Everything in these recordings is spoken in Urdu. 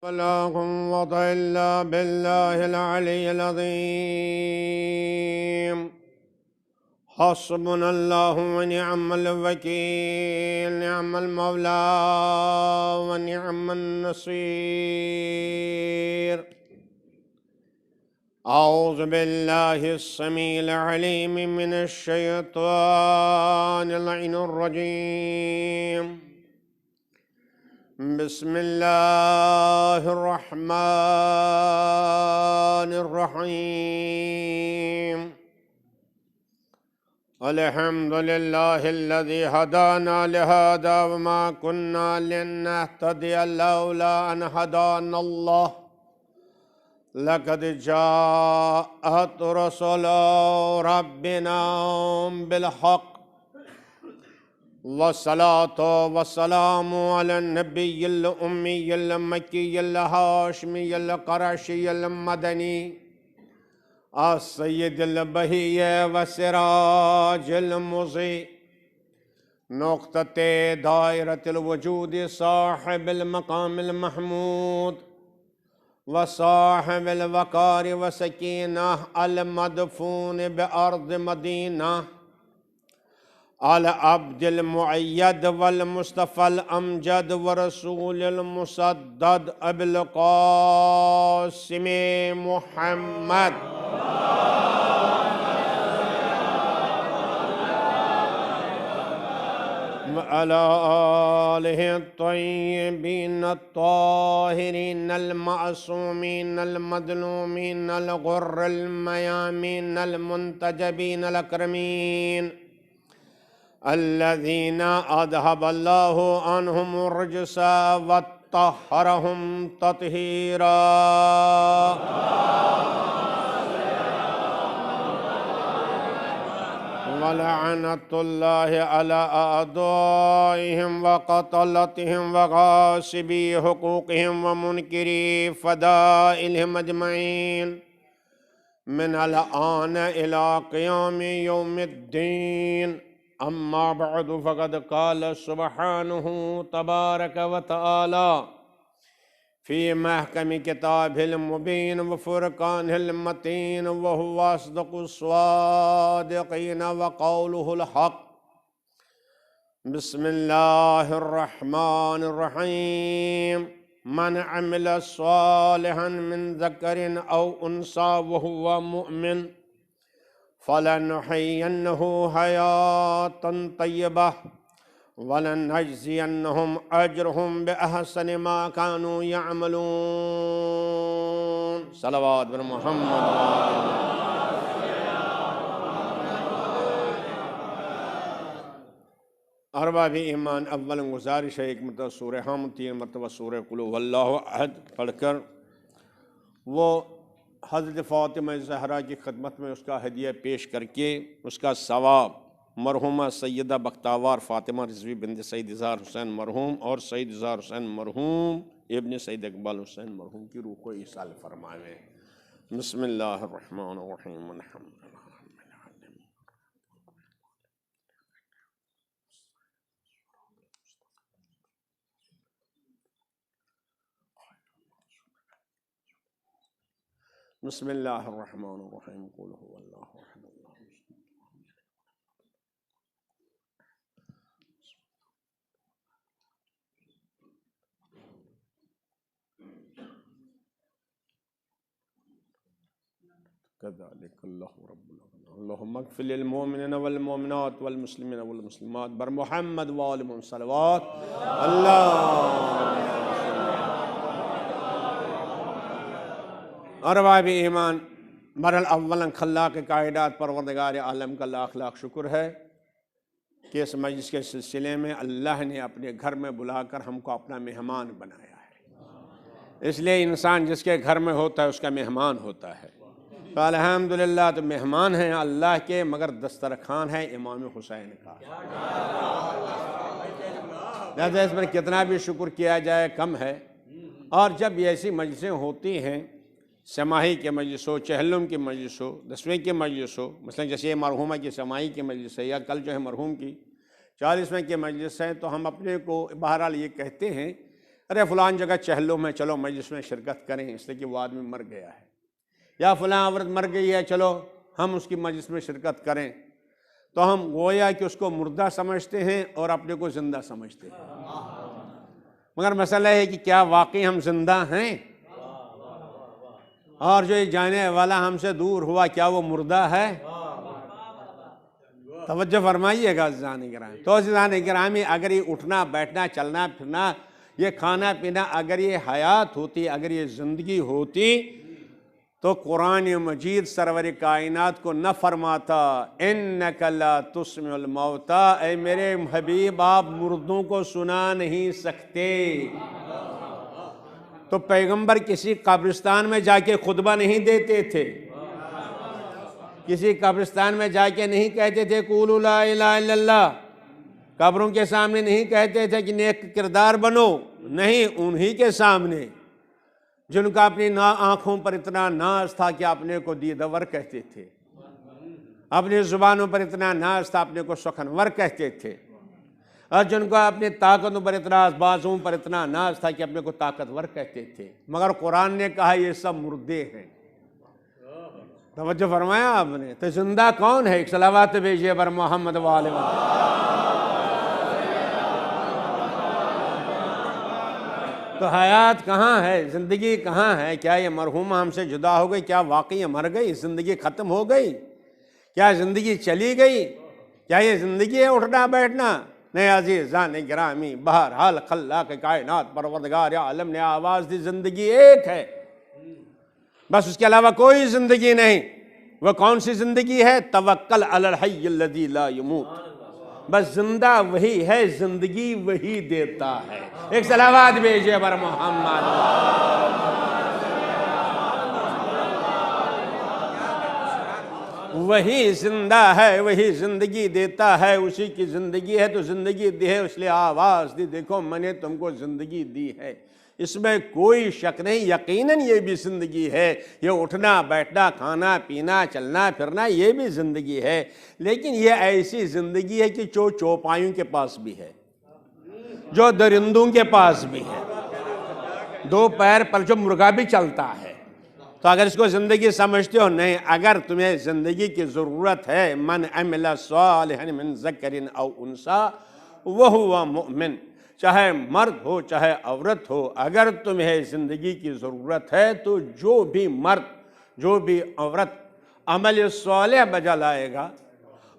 ولا قوة إلا بالله العلي العظيم. حسبنا الله ونعم الوكيل، نعم المولى ونعم النصير. أعوذ بالله السميع العليم من الشيطان اللعين الرجيم. بسم الله الرحمن الرحيم. الحمد لله الذي هدانا لهذا وما كنا لنهتدي لولا أن هدانا الله. لقد جاءت رسل ربنا بالحق، والصلاة والسلام على النبي الأمي المكي الهاشمي القرشي المدني السيد البهي وسراج المضيء، نقطة دائرة الوجود، صاحب المقام المحمود وصاحب الوقار وسكينة، المدفون بأرض مدينة، على عبد المؤيد والمصطفى الأمجد ورسول المسدد أبي القاسم محمد وعلى آله الطيبين الطاهرين المعصومين المظلومين الغر الميامين المنتجبين الأكرمين، الذين أذهب الله عنهم الرجس وطهرهم تطهيرا. ولعنة الله على أعدائهم وقتلتهم وغاصبي حقوقهم ومنكري فضائلهم أجمعين من الآن إلى قيام يوم الدين. أما بعد، فقد قال سبحانه تبارك وتعالى في محكم كتابه المبين وفرقانه المتين، وهو أصدق الصادقين وقوله الحق. بسم الله الرحمن الرحيم. من عمل صالحا من ذكر أو أنثى وهو مؤمن فلنحيينه حياة طيبة ولنجزينهم أجرهم بأحسن ما كانوا يعملون. صلوات بر محمد. ارباب ایمان، اول گزارش ہے ایک مرتبہ سورہ حم، 3 مرتبہ سورہ قل هو اللہ احد پڑھ کر وہ حضرت فاطمہ زہرا کی خدمت میں اس کا ہدیہ پیش کر کے اس کا ثواب مرحومہ سیدہ بختاوار فاطمہ رضوی بنت سید اظہار حسین مرحوم اور سید اظہار حسین مرحوم ابن سید اقبال حسین مرحوم کی روح کو ایصال فرمائے. بسم اللہ الرحمن الرحیم. الحمد للہ رب العالمین. بسم اللہ الرحمن الرحیم. قل هو اللہ احد اللہ الصمد. كذلك الله رب العالمين. اللهم اغفر للمؤمنين والمؤمنات والمسلمين والمسلمات بر محمد وآل محمد صلوات اللہ. ارباب ایمان، مرحل اولا خلاق قائدات پروردگار عالم کا لاکھ لاکھ شکر ہے کہ اس مجلس کے سلسلے میں اللہ نے اپنے گھر میں بلا کر ہم کو اپنا مہمان بنایا ہے. اس لیے انسان جس کے گھر میں ہوتا ہے اس کا مہمان ہوتا ہے. تو الحمدللہ تو مہمان ہیں اللہ کے، مگر دسترخوان ہے امام حسین کا. لہذا اس پر کتنا بھی شکر کیا جائے کم ہے. اور جب ایسی مجلسیں ہوتی ہیں، سماحی کے مجلس ہو، چہلم کی مجلس ہو، 10ویں کی مجلس ہو، مثلا جیسے یہ مرحومہ کی سماحی کی مجلس ہے، یا کل جو ہے مرحوم کی 40ویں کی مجلس ہے، تو ہم اپنے کو بہرحال یہ کہتے ہیں ارے فلان جگہ چہلوں میں چلو مجلس میں شرکت کریں اس لیے کہ وہ آدمی مر گیا ہے، یا فلاں عورت مر گئی ہے چلو ہم اس کی مجلس میں شرکت کریں، تو ہم گویا کہ اس کو مردہ سمجھتے ہیں اور اپنے کو زندہ سمجھتے ہیں۔ مگر مسئلہ ہے کہ کیا واقعی ہم زندہ ہیں؟ اور جو جانے والا ہم سے دور ہوا کیا وہ مردہ ہے؟ توجہ فرمائیے گا عزیزان گرامی۔ تو عزیزان گرامی، اگر یہ اٹھنا بیٹھنا چلنا پھرنا، یہ کھانا پینا، اگر یہ حیات ہوتی، اگر یہ زندگی ہوتی، تو قرآن مجید سرور کائنات کو نہ فرماتا اِنَّكَ لَا تُسْمِعُ الْمَوْتَى، اے میرے حبیب آپ مردوں کو سنا نہیں سکتے۔ تو پیغمبر کسی قبرستان میں جا کے خطبہ نہیں دیتے تھے، کسی قبرستان میں جا کے نہیں کہتے تھے قولوا لا الہ الا اللہ، قبروں کے سامنے نہیں کہتے تھے کہ نیک کردار بنو، نہیں، انہی کے سامنے جن کا اپنی آنکھوں پر اتنا ناز تھا کہ اپنے کو دیدور کہتے تھے، اپنی زبانوں پر اتنا ناز تھا اپنے کو سخنور کہتے تھے، اور جن کو اپنی طاقتوں پر اتنا، بازوں پر اتنا ناز تھا کہ اپنے کو طاقتور کہتے تھے۔ مگر قرآن نے کہا یہ سب مردے ہیں۔ توجہ فرمایا آپ نے؟ تو زندہ کون ہے؟ ایک صلوات بھیجیے بر محمد وآلہ تو حیات کہاں ہے؟ زندگی کہاں ہے؟ کیا یہ مرحومہ ہم سے جدا ہو گئی؟ کیا واقعی مر گئی؟ زندگی ختم ہو گئی؟ کیا زندگی چلی گئی؟ کیا یہ زندگی ہے اٹھنا بیٹھنا؟ نہیں عزیزان گرامی، بہرحال خلاق کائنات پروردگار عالم نے آواز دی زندگی ایک ہے، بس اس کے علاوہ کوئی زندگی نہیں۔ وہ کون سی زندگی ہے؟ توکل علی الحی الذی لا یموت، بس زندہ وہی ہے، زندگی وہی دیتا ہے۔ ایک صلوات بھیجئے بر محمد۔ وہی زندہ ہے، وہی زندگی دیتا ہے، اسی کی زندگی ہے تو زندگی دی ہے، اس لیے آواز دی دیکھو میں نے تم کو زندگی دی ہے، اس میں کوئی شک نہیں۔ یقیناً یہ بھی زندگی ہے، یہ اٹھنا بیٹھنا کھانا پینا چلنا پھرنا یہ بھی زندگی ہے، لیکن یہ ایسی زندگی ہے کہ جو چوپایوں کے پاس بھی ہے، جو درندوں کے پاس بھی ہے، دو پیر پر جو مرغا بھی چلتا ہے۔ تو اگر اس کو زندگی سمجھتے ہو، نہیں، اگر تمہیں زندگی کی ضرورت ہے، من عمل صالحا من ذکر او انثی وہو مؤمن، چاہے مرد ہو چاہے عورت ہو، اگر تمہیں زندگی کی ضرورت ہے تو جو بھی مرد جو بھی عورت عمل صالح بجا لائے گا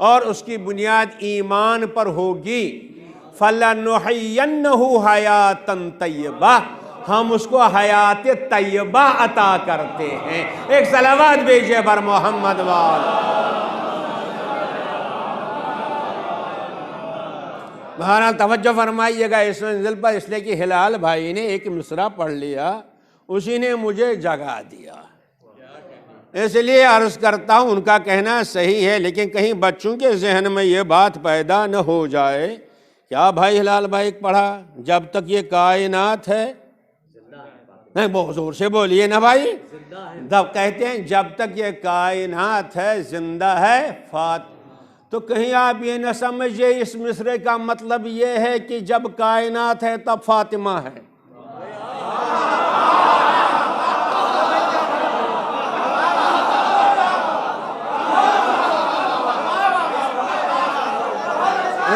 اور اس کی بنیاد ایمان پر ہوگی، فَلَنُحْيِيَنَّهُ حَيَاتًا طَيِّبَةً، ہم اس کو حیات طیبہ عطا کرتے ہیں۔ ایک صلوات بھیجئے بر محمد بہرحال توجہ فرمائیے گا اس منزل پر، اس لیے کہ ہلال بھائی نے ایک مصرع پڑھ لیا، اسی نے مجھے جگا دیا، اس لیے عرض کرتا ہوں ان کا کہنا صحیح ہے، لیکن کہیں بچوں کے ذہن میں یہ بات پیدا نہ ہو جائے، کیا بھائی ہلال بھائی پڑھا جب تک یہ کائنات ہے، نہیں بہت زور سے بولیے نا بھائی، جب کہتے ہیں جب تک یہ کائنات ہے زندہ ہے تو کہیں آپ یہ نہ سمجھئے اس مصرعے کا مطلب یہ ہے کہ جب کائنات ہے تب فاطمہ ہے۔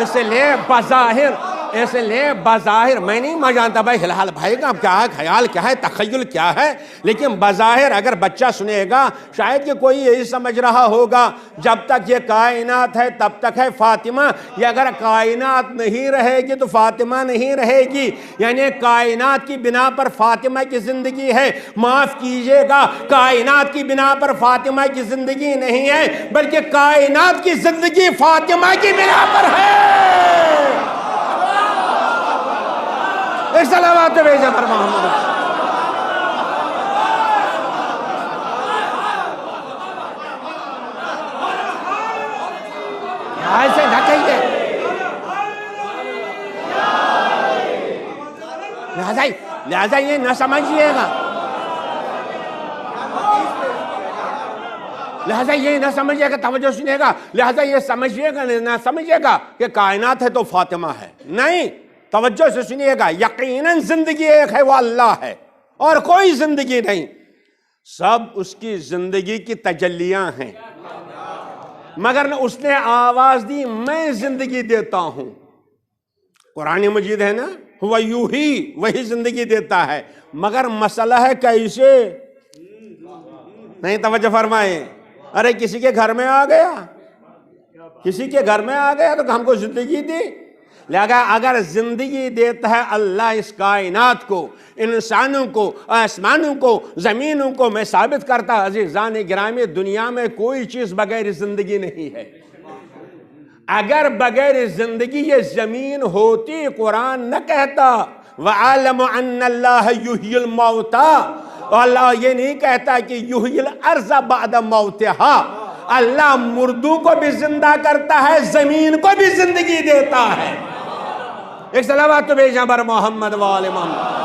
اس لیے بظاہر میں نہیں جانتا بھائی ہلال بھائی کا کیا خیال کیا ہے، تخیل کیا ہے، لیکن بظاہر اگر بچہ سنے گا شاید کہ کوئی یہی سمجھ رہا ہوگا جب تک یہ کائنات ہے تب تک ہے فاطمہ، یا اگر کائنات نہیں رہے گی تو فاطمہ نہیں رہے گی، یعنی کائنات کی بنا پر فاطمہ کی زندگی ہے۔ معاف کیجئے گا، کائنات کی بنا پر فاطمہ کی زندگی نہیں ہے، بلکہ کائنات کی زندگی فاطمہ کی بنا پر ہے۔ ایک صلوات بھیجئے بر محمد۔ ایسے نہ کہیے، لہذا یہ نہ سمجھئے گا، لہذا یہ نہ سمجھئے گا، توجہ سنیے گا، لہذا یہ سمجھئے گا نہ سمجھئے گا کہ کائنات ہے تو فاطمہ ہے، نہیں، توجہ سے سنیے گا، یقیناً زندگی ایک ہے، وہ اللہ ہے اور کوئی زندگی نہیں، سب اس کی زندگی کی تجلیاں ہیں، مگر اس نے آواز دی میں زندگی دیتا ہوں۔ قرآن مجید ہے نا، ہوا یوہی، وہی زندگی دیتا ہے، مگر مسئلہ ہے کیسے؟ نہیں توجہ فرمائے، ارے کسی کے گھر میں آ گیا، کسی کے گھر میں آ گیا تو ہم کو زندگی دی۔ لہذا اگر زندگی دیتا ہے اللہ اس کائنات کو، انسانوں کو، آسمانوں کو، زمینوں کو، میں ثابت کرتا عزیزان گرامی دنیا میں کوئی چیز بغیر زندگی نہیں ہے۔ اگر بغیر زندگی یہ زمین ہوتی قرآن نہ کہتا وَعَلَمُ أَنَّ اللَّهَ يُحْيِي الْمَوْتَى، اللہ یہ نہیں کہتا کہ يُحْيِي الْأَرْضَ بَعْدَ مَوْتِهَا، اللہ مردوں کو بھی زندہ کرتا ہے، زمین کو بھی زندگی دیتا ہے۔ ایک صلوات تو بھیجیں بر محمد وآل محمد۔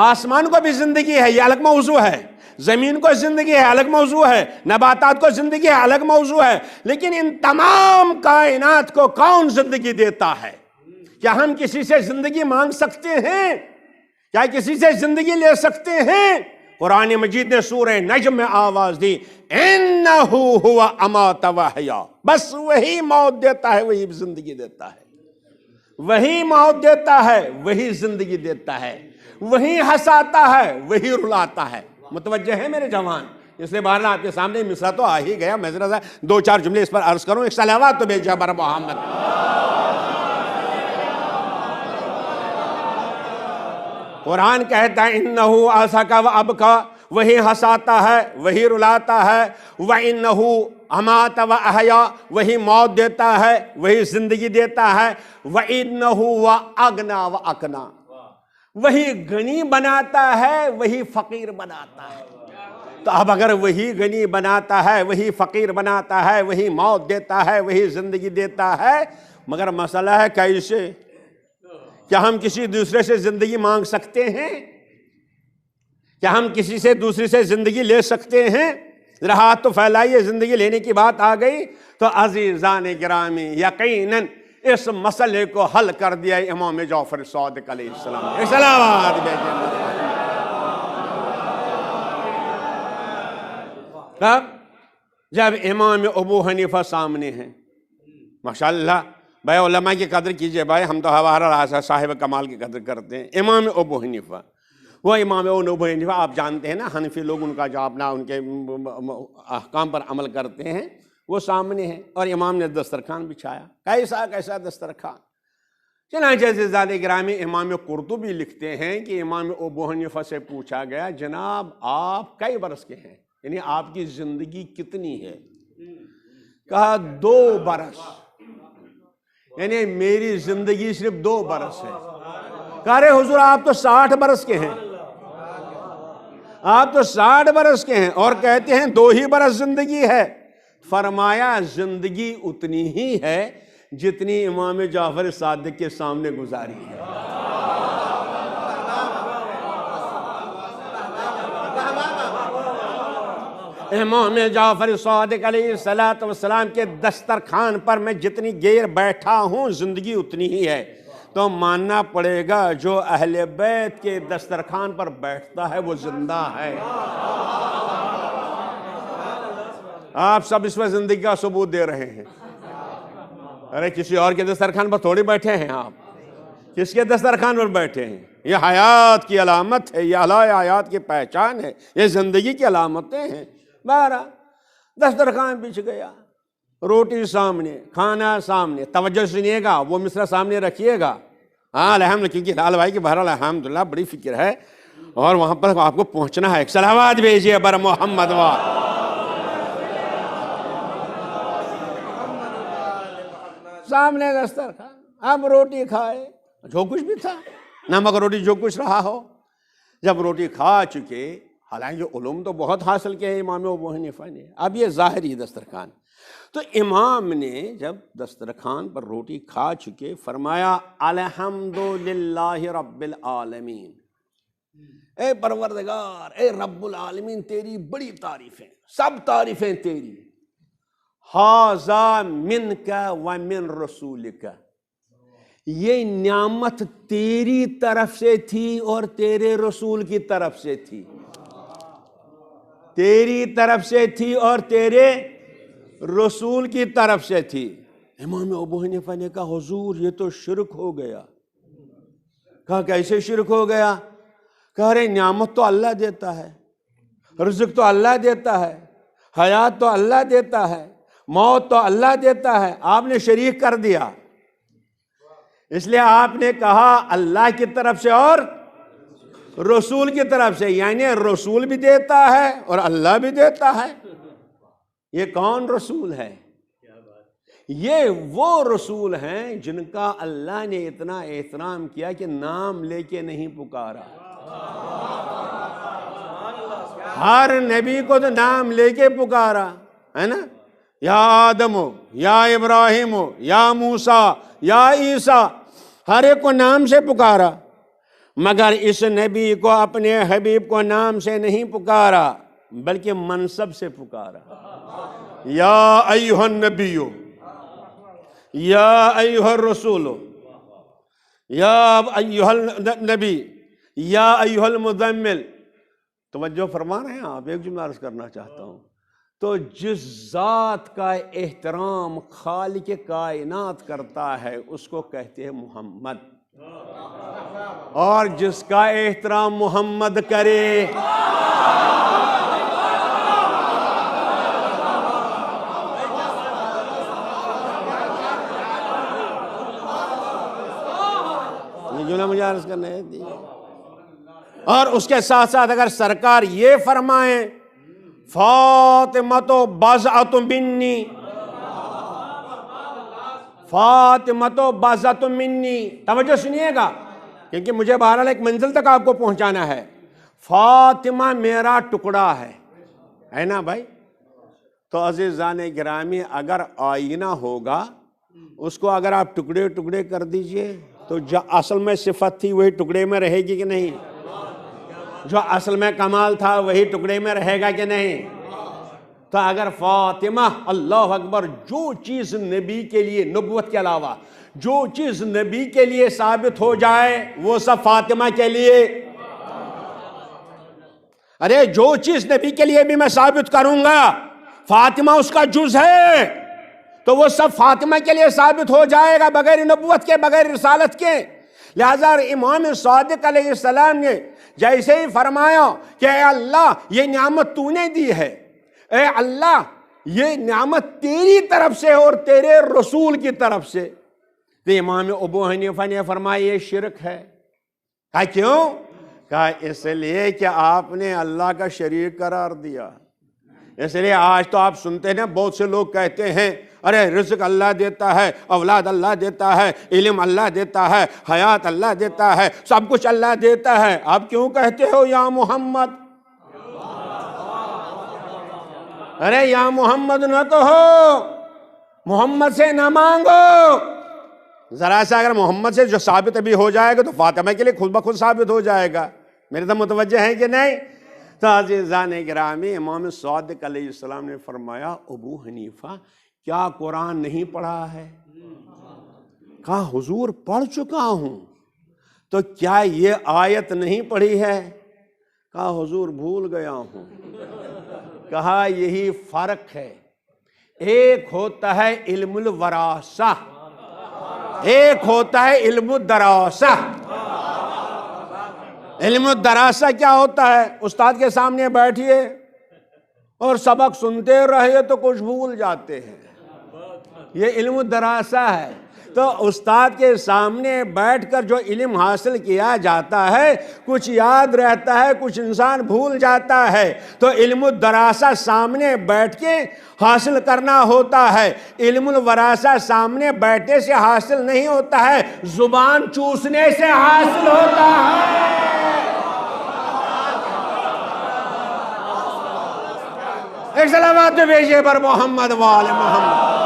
آسمان کو بھی زندگی ہے، یہ الگ موضوع ہے، زمین کو زندگی ہے، الگ موضوع ہے، نباتات کو زندگی ہے، الگ موضوع ہے، لیکن ان تمام کائنات کو کون زندگی دیتا ہے؟ کیا ہم کسی سے زندگی مانگ سکتے ہیں؟ کیا کسی سے زندگی لے سکتے ہیں؟ قرآن مجید نے سورہ نجم میں آواز دی، اِنَّهُ هُوَ أَمَاتَ وَأَحْيَا، بس وہی موت دیتا ہے، وہی زندگی دیتا ہے، وہی موت دیتا ہے، وہی زندگی دیتا ہے، وہی ہنساتا ہے، وہی رلاتا ہے۔ متوجہ ہے میرے جوان؟ اس لیے بہرحال آپ کے سامنے مصرع تو آ ہی گیا، میں ذرا دو چار جملے اس پر عرض کروں، ایک صلوات تو بھیجا بر محمد۔ قرآن کہتا ہے اِنَّهُ أَضْحَكَ وَأَبْكَىٰ، وہی ہنساتا ہے، وہی رلاتا ہے، وَإِنَّهُ أَمَاتَ وَأَحْيَا، وہی موت دیتا ہے، وہی زندگی دیتا ہے، وَإِنَّهُ وَأَغْنَىٰ وَأَقْنَىٰ، وہی غنی بناتا ہے، وہی فقیر بناتا ہے۔ تو اب اگر وہی غنی بناتا ہے، وہی فقیر بناتا ہے، وہی موت دیتا ہے، وہی زندگی دیتا ہے، مگر مسئلہ ہے کیسے؟ کیا ہم کسی دوسرے سے زندگی مانگ سکتے ہیں؟ کیا ہم کسی سے دوسری سے زندگی لے سکتے ہیں؟ ذرا ہاتھ تو پھیلائیے، زندگی لینے کی بات آ گئی تو عزیزان گرامی یقیناً اس مسئلے کو حل کر دیا امام جعفر صادق علیہ السلام۔ صلوات کب؟ جب امام ابو حنیفہ سامنے ہیں۔ ماشاءاللہ بھائی علماء کی قدر کیجئے بھائی، ہم تو ہمارا صاحب کمال کی قدر کرتے ہیں۔ امام ابو حنیفہ، وہ امام ابو حنیفہ آپ جانتے ہیں نا، حنفی لوگ ان کا جو اپنا ان کے احکام پر عمل کرتے ہیں، وہ سامنے ہیں اور امام نے دسترخوان بچھایا، کیسا دسترخوان۔ چنانچہ عزیزان گرامی امام قرطبی لکھتے ہیں کہ امام ابو حنیفہ سے پوچھا گیا جناب آپ کئی برس کے ہیں، یعنی آپ کی زندگی کتنی ہے؟ کہا 2 برس، یعنی میری زندگی صرف 2 برس ہے۔ کہا رہے حضور آپ تو 60 برس کے ہیں، آپ تو 60 برس کے ہیں اور کہتے ہیں 2 ہی برس زندگی ہے۔ فرمایا زندگی اتنی ہی ہے جتنی امام جعفر صادق کے سامنے گزاری ہے۔ امام جعفر صادق علیہ السلام کے دسترخوان پر میں جتنی دیر بیٹھا ہوں زندگی اتنی ہی ہے۔ تو ماننا پڑے گا جو اہل بیت کے دسترخوان پر بیٹھتا ہے وہ زندہ ہے۔ آپ سب اس میں زندگی کا ثبوت دے رہے ہیں۔ ارے کسی اور کے دسترخوان پر تھوڑی بیٹھے ہیں آپ، کس کے دسترخوان پر بیٹھے ہیں؟ یہ حیات کی علامت ہے، یہ اعلی حیات کی پہچان ہے، یہ زندگی کی علامتیں ہیں۔ بارہ دسترخوان بچھ گیا، روٹی سامنے، کھانا سامنے، توجہ سنیے گا، وہ مصرع سامنے رکھیے گا۔ ہاں الحمدللہ، کیونکہ لال بھائی کی بہرحال الحمدللہ بڑی فکر ہے اور وہاں پر آپ کو پہنچنا ہے۔ ایک صلوات بھیجیے بر محمد سامنے دسترخوان، اب روٹی کھائے، جو کچھ بھی تھا، نمک روٹی جو کچھ رہا ہو، جب روٹی کھا چکے، حالانکہ علوم تو بہت حاصل کیا ہے امام ابو حنیفہ نے، اب یہ ظاہری دسترخوان، تو امام نے جب دسترخوان پر روٹی کھا چکے فرمایا الحمدللہ رب العالمین، اے پروردگار، اے رب العالمین تیری بڑی تعریفیں، سب تعریفیں تیری، ھذا منک و من رسولک، یہ نعمت تیری طرف سے تھی اور تیرے رسول کی طرف سے تھی، تیری طرف سے تھی اور تیرے رسول کی طرف سے تھی۔ امام ابو حنیفہ نے کہا حضور یہ تو شرک ہو گیا۔ کہا کیسے شرک ہو گیا؟ کہا رہے نعمت تو اللہ دیتا ہے، رزق تو اللہ دیتا ہے، حیات تو اللہ دیتا ہے، موت تو اللہ دیتا ہے، آپ نے شریک کر دیا۔ اس لیے آپ نے کہا اللہ کی طرف سے اور رسول کی طرف سے، یعنی رسول بھی دیتا ہے اور اللہ بھی دیتا ہے۔ یہ کون رسول ہے؟ یہ وہ رسول ہیں جن کا اللہ نے اتنا احترام کیا کہ نام لے کے نہیں پکارا۔ ہر نبی کو تو نام لے کے پکارا ہے نا، یا آدم ہو، یا ابراہیم ہو، یا موسیٰ، یا عیسیٰ، ہر ایک کو نام سے پکارا، مگر اس نبی کو اپنے حبیب کو نام سے نہیں پکارا بلکہ منصب سے پکارا۔ یا ایھا النبی، یا ایھا الرسول، یا ایھا النبی، یا ایھا المزمل۔ توجہ فرما رہے ہیں آپ؟ ایک جملہ عرض کرنا چاہتا ہوں۔ تو جس ذات کا احترام خالق کائنات کرتا ہے اس کو کہتے ہیں محمد، اور جس کا احترام محمد کرے یہ جملہ مجھے عرض کرنا ہے۔ اور اس کے ساتھ ساتھ اگر سرکار یہ فرمائیں فاطمۃ بضعۃ منی، فاطمۃ بضعۃ منی، توجہ سنیے گا کیونکہ مجھے بہرحال ایک منزل تک آپ کو پہنچانا ہے۔ فاطمہ میرا ٹکڑا ہے نا بھائی؟ تو عزیزان گرامی اگر آئینہ ہوگا اس کو اگر آپ ٹکڑے ٹکڑے کر دیجئے تو جو اصل میں صفت تھی وہی ٹکڑے میں رہے گی کہ نہیں؟ جو اصل میں کمال تھا وہی ٹکڑے میں رہے گا کہ نہیں؟ تو اگر فاطمہ، اللہ اکبر، جو چیز نبی کے لیے نبوت کے علاوہ جو چیز نبی کے لیے ثابت ہو جائے وہ سب فاطمہ کے لیے، ارے جو چیز نبی کے لیے بھی میں ثابت کروں گا فاطمہ اس کا جز ہے تو وہ سب فاطمہ کے لیے ثابت ہو جائے گا بغیر نبوت کے، بغیر رسالت کے۔ لہذا امام صادق علیہ السلام نے جیسے ہی فرمایا کہ اے اللہ یہ نعمت تو نے دی ہے، اے اللہ یہ نعمت تیری طرف سے اور تیرے رسول کی طرف سے، تو امام ابو حنیفہ نے فرمایا یہ شرک ہے۔ کہا کیوں؟ کہا اس لیے کہ آپ نے اللہ کا شریک قرار دیا۔ اس لیے آج تو آپ سنتے ہیں بہت سے لوگ کہتے ہیں ارے رزق اللہ دیتا ہے، اولاد اللہ دیتا ہے، علم اللہ دیتا ہے، حیات اللہ دیتا ہے، سب کچھ اللہ دیتا ہے، آپ کیوں کہتے ہو یا محمد؟ ارے یا محمد نہ کہو، محمد سے نہ مانگو۔ ذرا سا اگر محمد سے جو ثابت ابھی ہو جائے گا تو فاطمہ کے لیے خود بخود ثابت ہو جائے گا۔ میرے تو متوجہ ہیں کہ نہیں؟ تو عزیزان گرامی امام صادق علیہ السلام نے فرمایا ابو حنیفہ کیا قرآن نہیں پڑھا ہے؟ کہا حضور پڑھ چکا ہوں۔ تو کیا یہ آیت نہیں پڑھی ہے؟ کہا حضور بھول گیا ہوں۔ کہا یہی فرق ہے، ایک ہوتا ہے علم الوراثہ، ایک ہوتا ہے علم الدراسہ۔ علم الدراسہ کیا ہوتا ہے؟ استاد کے سامنے بیٹھیے اور سبق سنتے رہے تو کچھ بھول جاتے ہیں، یہ علم الدراسہ ہے۔ تو استاد کے سامنے بیٹھ کر جو علم حاصل کیا جاتا ہے کچھ یاد رہتا ہے، کچھ انسان بھول جاتا ہے۔ تو علم الدراسہ سامنے بیٹھ کے حاصل کرنا ہوتا ہے، علم الوراثہ سامنے بیٹھنے سے حاصل نہیں ہوتا ہے، زبان چوسنے سے حاصل ہوتا ہے۔ ایک صلوات بھیجیے پر محمد وآل محمد۔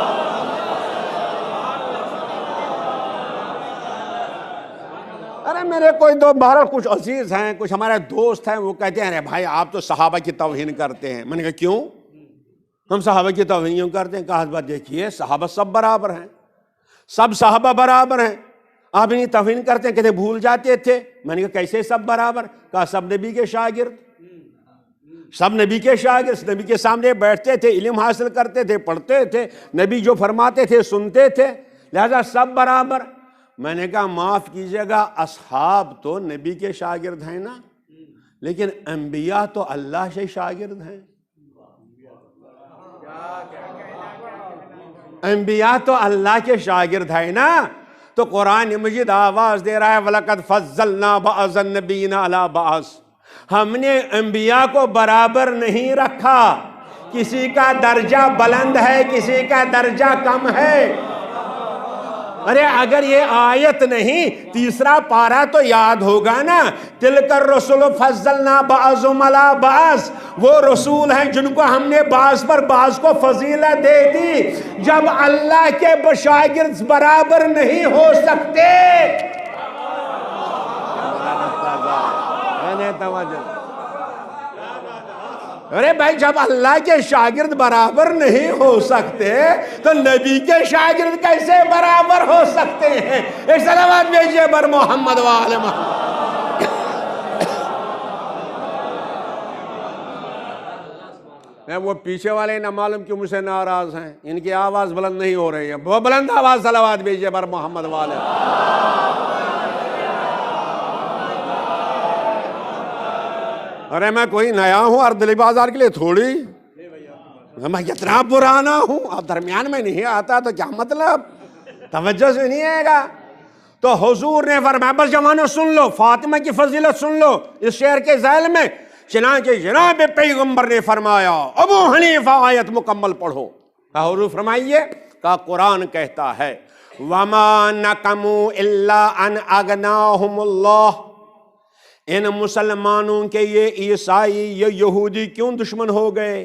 ارے میرے کوئی دو بہرحال کچھ عزیز ہیں، کچھ ہمارے دوست ہیں، وہ کہتے ہیں ارے بھائی آپ تو صحابہ کی توہین کرتے ہیں۔ میں نے کہا کیوں؟ ہم صحابہ کی توہین یوں کرتے ہیں. کہا بات دیکھیے صحابہ سب برابر ہیں, سب صحابہ برابر ہیں, آپ انہیں توہین کرتے ہیں, کہتے بھول جاتے تھے. میں نے کہا کیسے سب برابر؟ کہا سب نبی کے شاگرد, سب نبی کے شاگرد, نبی کے سامنے بیٹھتے تھے, علم حاصل کرتے تھے, پڑھتے تھے, نبی جو فرماتے تھے سنتے تھے, لہذا سب برابر. میں نے کہا معاف کیجیے گا, اصحاب تو نبی کے شاگرد ہیں نا, لیکن انبیاء تو اللہ سے شاگرد ہیں. انبیاء تو اللہ کے شاگرد ہیں نا. تو قرآن مجید آواز دے رہا ہے وَلَقَدْ فَضَّلْنَا بَعْضَ النَّبِيِّينَ عَلَىٰ بَعْضٍ. ہم نے انبیاء کو برابر نہیں رکھا, کسی کا درجہ بلند ہے, کسی کا درجہ کم ہے. ارے اگر یہ آیت نہیں, تیسرا پارہ تو یاد ہوگا نا, تِلْكَ الرُّسُلُ فَضَّلْنَا بَعْضُهُمْ عَلَىٰ بَعْضٍ. وہ رسول ہیں جن کو ہم نے بعض پر بعض کو فضیلت دے دی. جب اللہ کے شاگرد برابر نہیں ہو سکتے, ارے بھائی جب اللہ کے شاگرد برابر نہیں ہو سکتے تو نبی کے شاگرد کیسے برابر ہو سکتے ہیں؟ ایک صلوات بھیجیے بر محمد و آل محمد. میں وہ پیچھے والے نہ معلوم کیوں مجھ سے ناراض ہیں, ان کی آواز بلند نہیں ہو رہی ہے. وہ بلند آواز صلوات بھیجیے بر محمد و آل محمد. ارے میں کوئی نیا ہوں اردلی بازار کے لیے تھوڑی, میں اتنا پرانا ہوں, اب درمیان میں نہیں آتا تو کیا مطلب, توجہ سے نہیں آئے گا. تو حضور نے فرمایا بس جوانوں سن لو, فاطمہ کی فضیلت سن لو اس شعر کے ذیل میں. چنانچہ جناب پیغمبر نے فرمایا ابو حنیفہ آیت مکمل پڑھو. حضور فرمائیے کہ قرآن کہتا ہے وَمَا نَقَمُوا إِلَّا أَنْ أَغْنَاهُمُ اللَّهُ. ان مسلمانوں کے یہ عیسائی یہ یہودی کیوں دشمن ہو گئے؟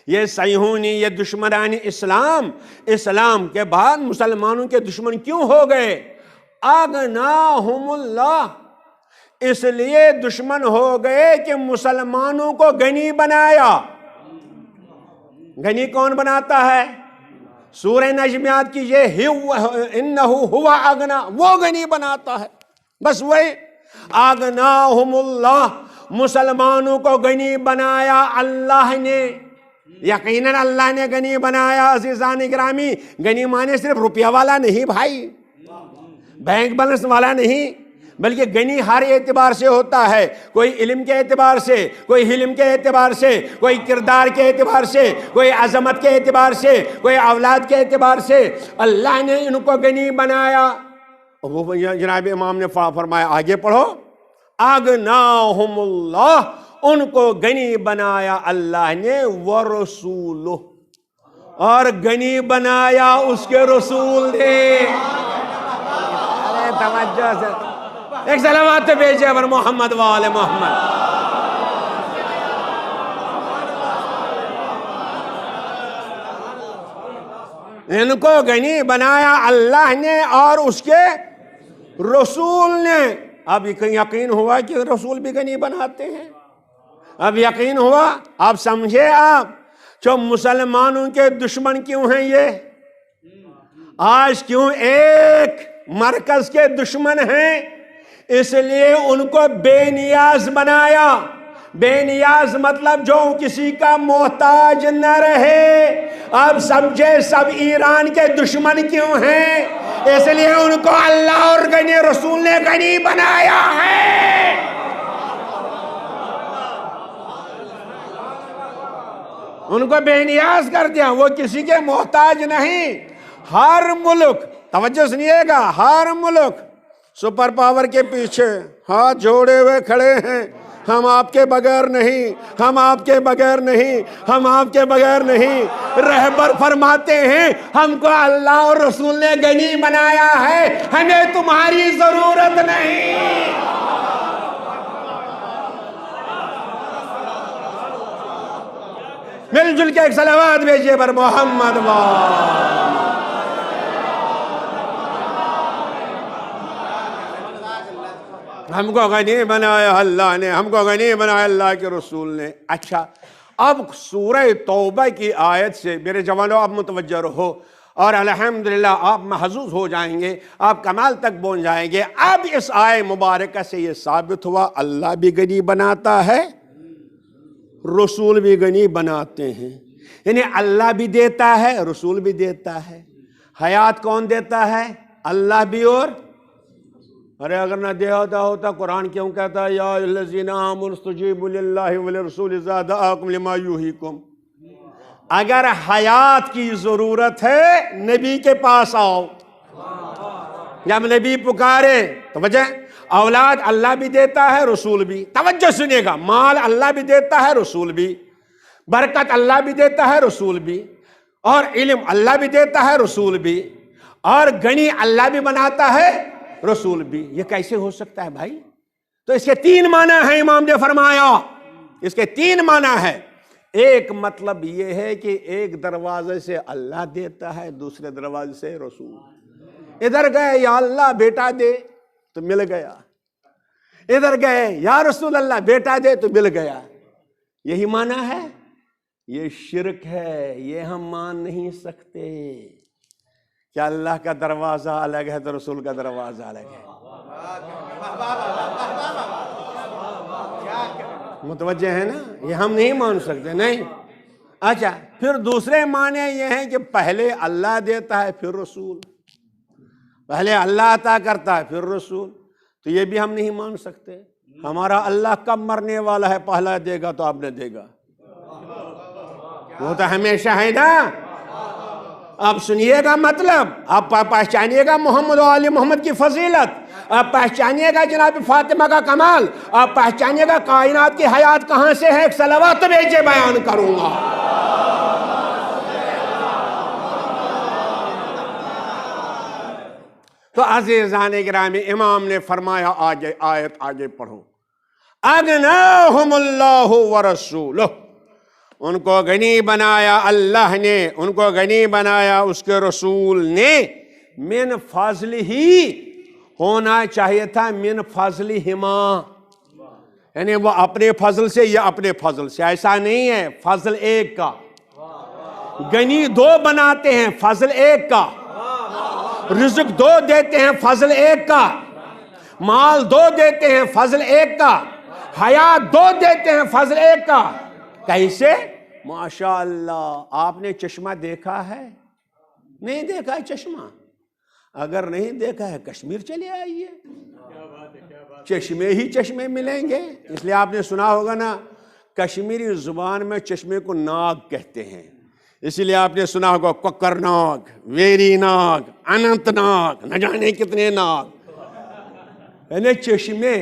یہ صہیونی یہ دشمنان اسلام, اسلام کے بعد مسلمانوں کے دشمن کیوں ہو گئے؟ اغناہم اللہ, اس لیے دشمن ہو گئے کہ مسلمانوں کو غنی بنایا. غنی کون بناتا ہے؟ سورہ نجمیات کیجئے انہو ہوا اغنا, وہ غنی بناتا ہے, بس وہی. اغناہم اللہ, مسلمانوں کو غنی بنایا اللہ نے. یقیناً اللہ نے غنی بنایا. عزیزان گرامی, غنی مانے صرف روپیہ والا نہیں بھائی, بینک بیلنس والا نہیں, بلکہ غنی ہر اعتبار سے ہوتا ہے. کوئی علم کے اعتبار سے, کوئی حلم کے اعتبار سے, کوئی کردار کے اعتبار سے, کوئی عظمت کے اعتبار سے, کوئی اولاد کے اعتبار سے. اللہ نے ان کو غنی بنایا. وہ جناب امام نے فرمایا آگے پڑھو اغناہم اللہ, ان کو غنی بنایا اللہ نے, ورسولہ, اور غنی بنایا اس کے رسول نے. توجہ سے ایک صلوات تو بھیجے بر محمد و آل محمد. ان کو غنی بنایا اللہ نے اور اس کے رسول نے. اب یقین ہوا کہ رسول بھی غنی بناتے ہیں. اب یقین ہوا, آپ سمجھے آپ جو مسلمانوں کے دشمن کیوں ہیں یہ آج, کیوں ایک مرکز کے دشمن ہیں؟ اس لیے ان کو بے نیاز بنایا. بے نیاز مطلب جو کسی کا محتاج نہ رہے. اب سمجھے سب ایران کے دشمن کیوں ہیں؟ اس لیے ان کو اللہ اور غنی رسول نے غنی بنایا ہے. ان کو بے نیاز کر دیا, وہ کسی کے محتاج نہیں. ہر ملک, توجہ سنیے گا, ہر ملک سپر پاور کے پیچھے ہاتھ جوڑے ہوئے کھڑے ہیں. ہم آپ کے بغیر نہیں, ہم آپ کے بغیر نہیں, ہم آپ کے بغیر نہیں. رہبر فرماتے ہیں ہم کو اللہ اور رسول نے غنی بنایا ہے, ہمیں تمہاری ضرورت نہیں. مل جل کے ایک صلوات بھیجیے بر محمد و ہم کو غنی بنایا اللہ نے, ہم کو غنی بنایا اللہ کے رسول نے. اچھا, اب سورہ توبہ کی آیت سے میرے جوانوں آپ متوجہ رہو، اور الحمدللہ آپ محظوظ ہو جائیں گے، آپ کمال تک پہنچ جائیں گے۔ اب اس آیت مبارکہ سے یہ ثابت ہوا اللہ بھی غنی بناتا ہے، رسول بھی غنی بناتے ہیں، یعنی اللہ بھی دیتا ہے، رسول بھی دیتا ہے۔ حیات کون دیتا ہے؟ اللہ بھی، اور ارے اگر نہ دیتا ہوتا قرآن کیوں کہتا ہے یا الذین آمنوا استجیبوا للہ وللرسول اذا دعاکم لما یحییکم؟ اگر حیات کی ضرورت ہے نبی کے پاس آؤ، جب نبی پکارے توجہ، اولاد اللہ بھی دیتا ہے رسول بھی، توجہ سنیے گا، مال اللہ بھی دیتا ہے رسول بھی، برکت اللہ بھی دیتا ہے رسول بھی، اور علم اللہ بھی دیتا ہے رسول بھی، اور غنی اللہ بھی بناتا ہے رسول بھی۔ یہ کیسے ہو سکتا ہے بھائی؟ تو اس کے تین معنی ہیں، امام نے فرمایا اس کے تین معنی ہیں۔ ایک مطلب یہ ہے کہ ایک دروازے سے اللہ دیتا ہے، دوسرے دروازے سے رسول۔ ادھر گئے یا اللہ بیٹا دے تو مل گیا، ادھر گئے یا رسول اللہ بیٹا دے تو مل گیا، یہی معنی ہے۔ یہ شرک ہے، یہ ہم مان نہیں سکتے کہ اللہ کا دروازہ الگ ہے تو رسول کا دروازہ الگ ہے۔ متوجہ ہے نا؟ یہ ہم نہیں مان سکتے، نہیں۔ اچھا، پھر دوسرے معنی یہ ہیں کہ پہلے اللہ دیتا ہے پھر رسول، پہلے اللہ عطا کرتا ہے پھر رسول، تو یہ بھی ہم نہیں مان سکتے۔ ہمارا اللہ کب مرنے والا ہے؟ پہلا دے گا تو آپ نے دے گا، وہ تو ہمیشہ ہے نا۔ آپ سنیے گا مطلب، آپ پہچانیے گا محمد و آل محمد کی فضیلت، آپ پہچانیے گا جناب فاطمہ کا کمال، آپ پہچانیے گا کائنات کی حیات کہاں سے ہے، ایک صلوات بھیجے بیان کروں گا۔ تو عزیزان گرامی، امام نے فرمایا آگے آیت آگے پڑھو، اغناہم اللہ ورسولہ، ان کو غنی بنایا اللہ نے، ان کو غنی بنایا اس کے رسول نے، من فضل ہی ہونا چاہیے تھا، من فضل ہما، یعنی وہ اپنے فضل سے یا اپنے فضل سے، ایسا نہیں ہے فضل ایک کا، غنی دو بناتے ہیں فضل ایک کا، رزق دو دیتے ہیں فضل ایک کا، مال دو دیتے ہیں فضل ایک کا، حیات دو دیتے ہیں فضل ایک کا۔ کیسے؟ ماشاءاللہ، آپ نے چشمہ دیکھا ہے؟ نہیں دیکھا ہے چشمہ؟ اگر نہیں دیکھا ہے کشمیر چلے آئیے، چشمے ہی چشمے ملیں گے۔ اس لیے آپ نے سنا ہوگا نا، کشمیری زبان میں چشمے کو ناگ کہتے ہیں، اسی لیے آپ نے سنا ہوگا ککر ناگ، ویری ناگ، اننت ناگ، نہ جانے کتنے ناگ، یعنی چشمے۔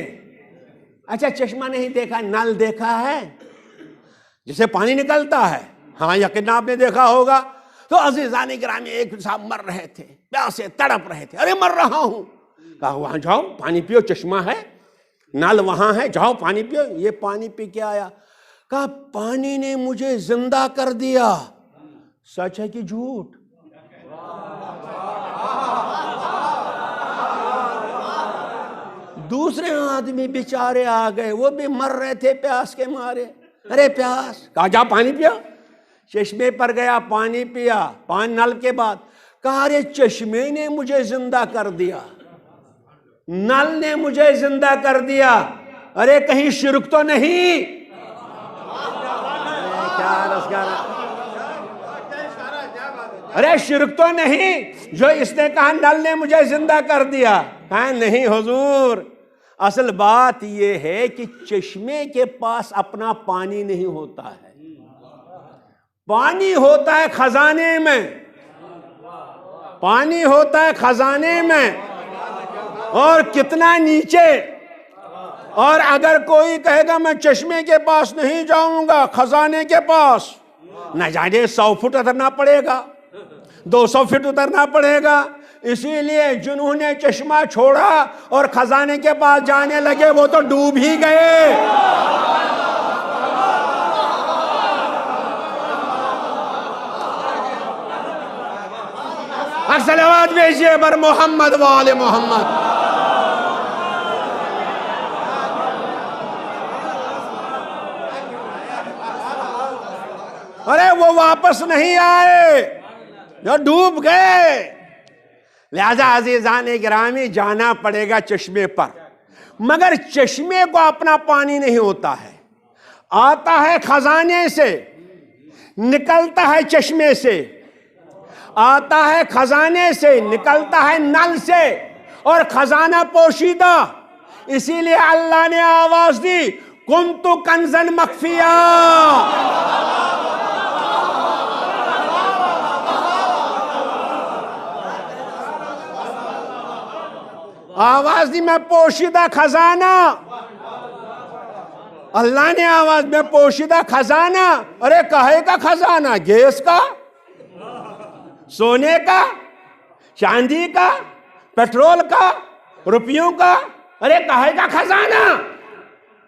اچھا، چشمہ نہیں دیکھا، نل دیکھا ہے جسے پانی نکلتا ہے؟ ہاں یقین آپ نے دیکھا ہوگا۔ تو عزیزان گرامی، ایک صاحب مر رہے تھے، پیاسے تڑپ رہے تھے، ارے مر رہا ہوں، کہا وہاں جاؤ پانی پیو، چشمہ ہے، نل وہاں ہے، جاؤ پانی پیو۔ یہ پانی پی کے آیا، کہا پانی نے مجھے زندہ کر دیا۔ سچ ہے کہ جھوٹ؟ دوسرے آدمی بیچارے آ گئے، وہ بھی مر رہے تھے پیاس کے مارے، ارے پیاس، کہا جا پانی پیا، چشمے پر گیا پانی پیا، پانی نل کے بعد، کہا ارے چشمے نے مجھے زندہ کر دیا، نل نے مجھے زندہ کر دیا، ارے کہیں شرک تو نہیں؟ ارے شرک تو نہیں جو اس نے کہا نل نے مجھے زندہ کر دیا؟ کہا نہیں حضور، اصل بات یہ ہے کہ چشمے کے پاس اپنا پانی نہیں ہوتا ہے، پانی ہوتا ہے خزانے میں، پانی ہوتا ہے خزانے میں، اور کتنا نیچے۔ اور اگر کوئی کہے گا میں چشمے کے پاس نہیں جاؤں گا، خزانے کے پاس، نہ جانے 100 فٹ اترنا پڑے گا، 200 فٹ اترنا پڑے گا۔ اسی لیے جنہوں نے چشمہ چھوڑا اور خزانے کے پاس جانے لگے وہ تو ڈوب ہی گئے۔ صلوات بھیجیے بر محمد و آل محمد۔ ارے وہ واپس نہیں آئے، جو ڈوب گئے۔ لہذا عزیزان گرامی جانا پڑے گا چشمے پر، مگر چشمے کو اپنا پانی نہیں ہوتا ہے، آتا ہے خزانے سے، نکلتا ہے چشمے سے، آتا ہے خزانے سے، نکلتا ہے نل سے، اور خزانہ پوشیدہ۔ اسی لیے اللہ نے آواز دی کنتُ کنزًا مخفیٰ، آواز دی میں پوشیدہ خزانہ، اللہ نے آواز میں پوشیدہ خزانہ۔ ارے کہے کا خزانہ؟ گیس کا، سونے کا، چاندی کا، پیٹرول کا، روپیوں کا، ارے کہے کا خزانہ؟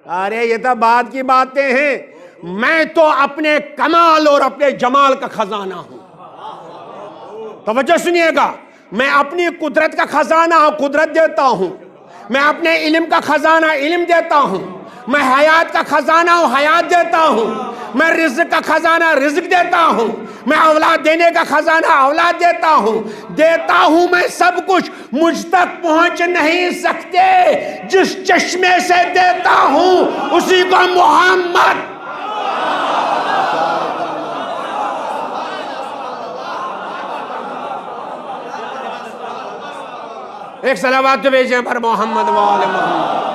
ارے یہ تو بعد کی باتیں ہیں، میں تو اپنے کمال اور اپنے جمال کا خزانہ ہوں۔ توجہ سنیے گا، میں اپنی قدرت کا خزانہ ہوں، قدرت دیتا ہوں، میں اپنے علم کا خزانہ علم دیتا ہوں، میں حیات کا خزانہ ہوں، حیات دیتا ہوں، میں رزق کا خزانہ رزق دیتا ہوں، میں اولاد دینے کا خزانہ اولاد دیتا ہوں میں سب کچھ۔ مجھ تک پہنچ نہیں سکتے، جس چشمے سے دیتا ہوں اسی کو محمد۔ ایک صلوات تو بھیجیں پر محمد وآل محمد۔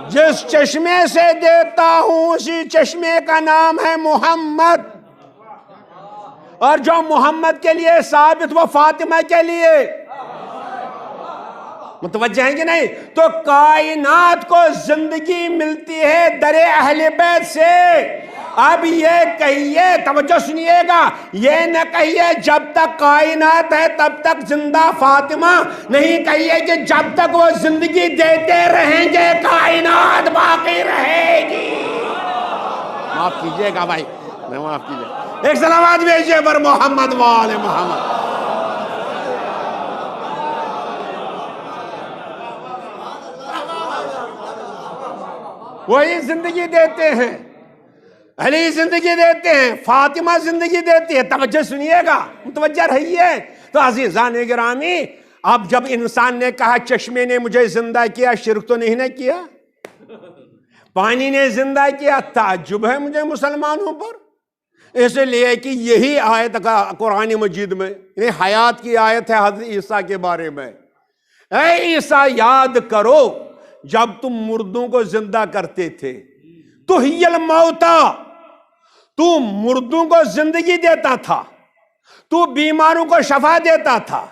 جس چشمے سے دیتا ہوں اسی چشمے کا نام ہے محمد، اور جو محمد کے لیے ثابت وہ فاطمہ کے لیے۔ متوجہ ہیں کہ نہیں؟ تو کائنات کو زندگی ملتی ہے در اہل بیت سے۔ اب یہ کہیے، توجہ سنیے گا، یہ نہ کہیے جب تک کائنات ہے تب تک زندہ فاطمہ، نہیں کہیے کہ جب تک وہ زندگی دیتے رہیں گے کائنات باقی رہے گی۔ معاف کیجئے گا بھائی، میں معاف کیجئے، ایک صلوات بھیجئے پر محمد وآل محمد۔ وہی زندگی دیتے ہیں، علی زندگی دیتے ہیں، فاطمہ زندگی دیتی ہے۔ توجہ سنیے گا، متوجہ رہیے۔ تو عزیزان گرامی، اب جب انسان نے کہا چشمے نے مجھے زندہ کیا، شرک تو نہیں کیا؟ پانی نے زندہ کیا، تعجب ہے مجھے مسلمانوں پر، اس لیے کہ یہی آیت قرآن مجید میں، یعنی حیات کی آیت ہے حضرت عیسیٰ کے بارے میں۔ اے عیسیٰ یاد کرو جب تم مردوں کو زندہ کرتے تھے، تحیی الموتیٰ، تو مردوں کو زندگی دیتا تھا، تو بیماروں کو شفا دیتا تھا،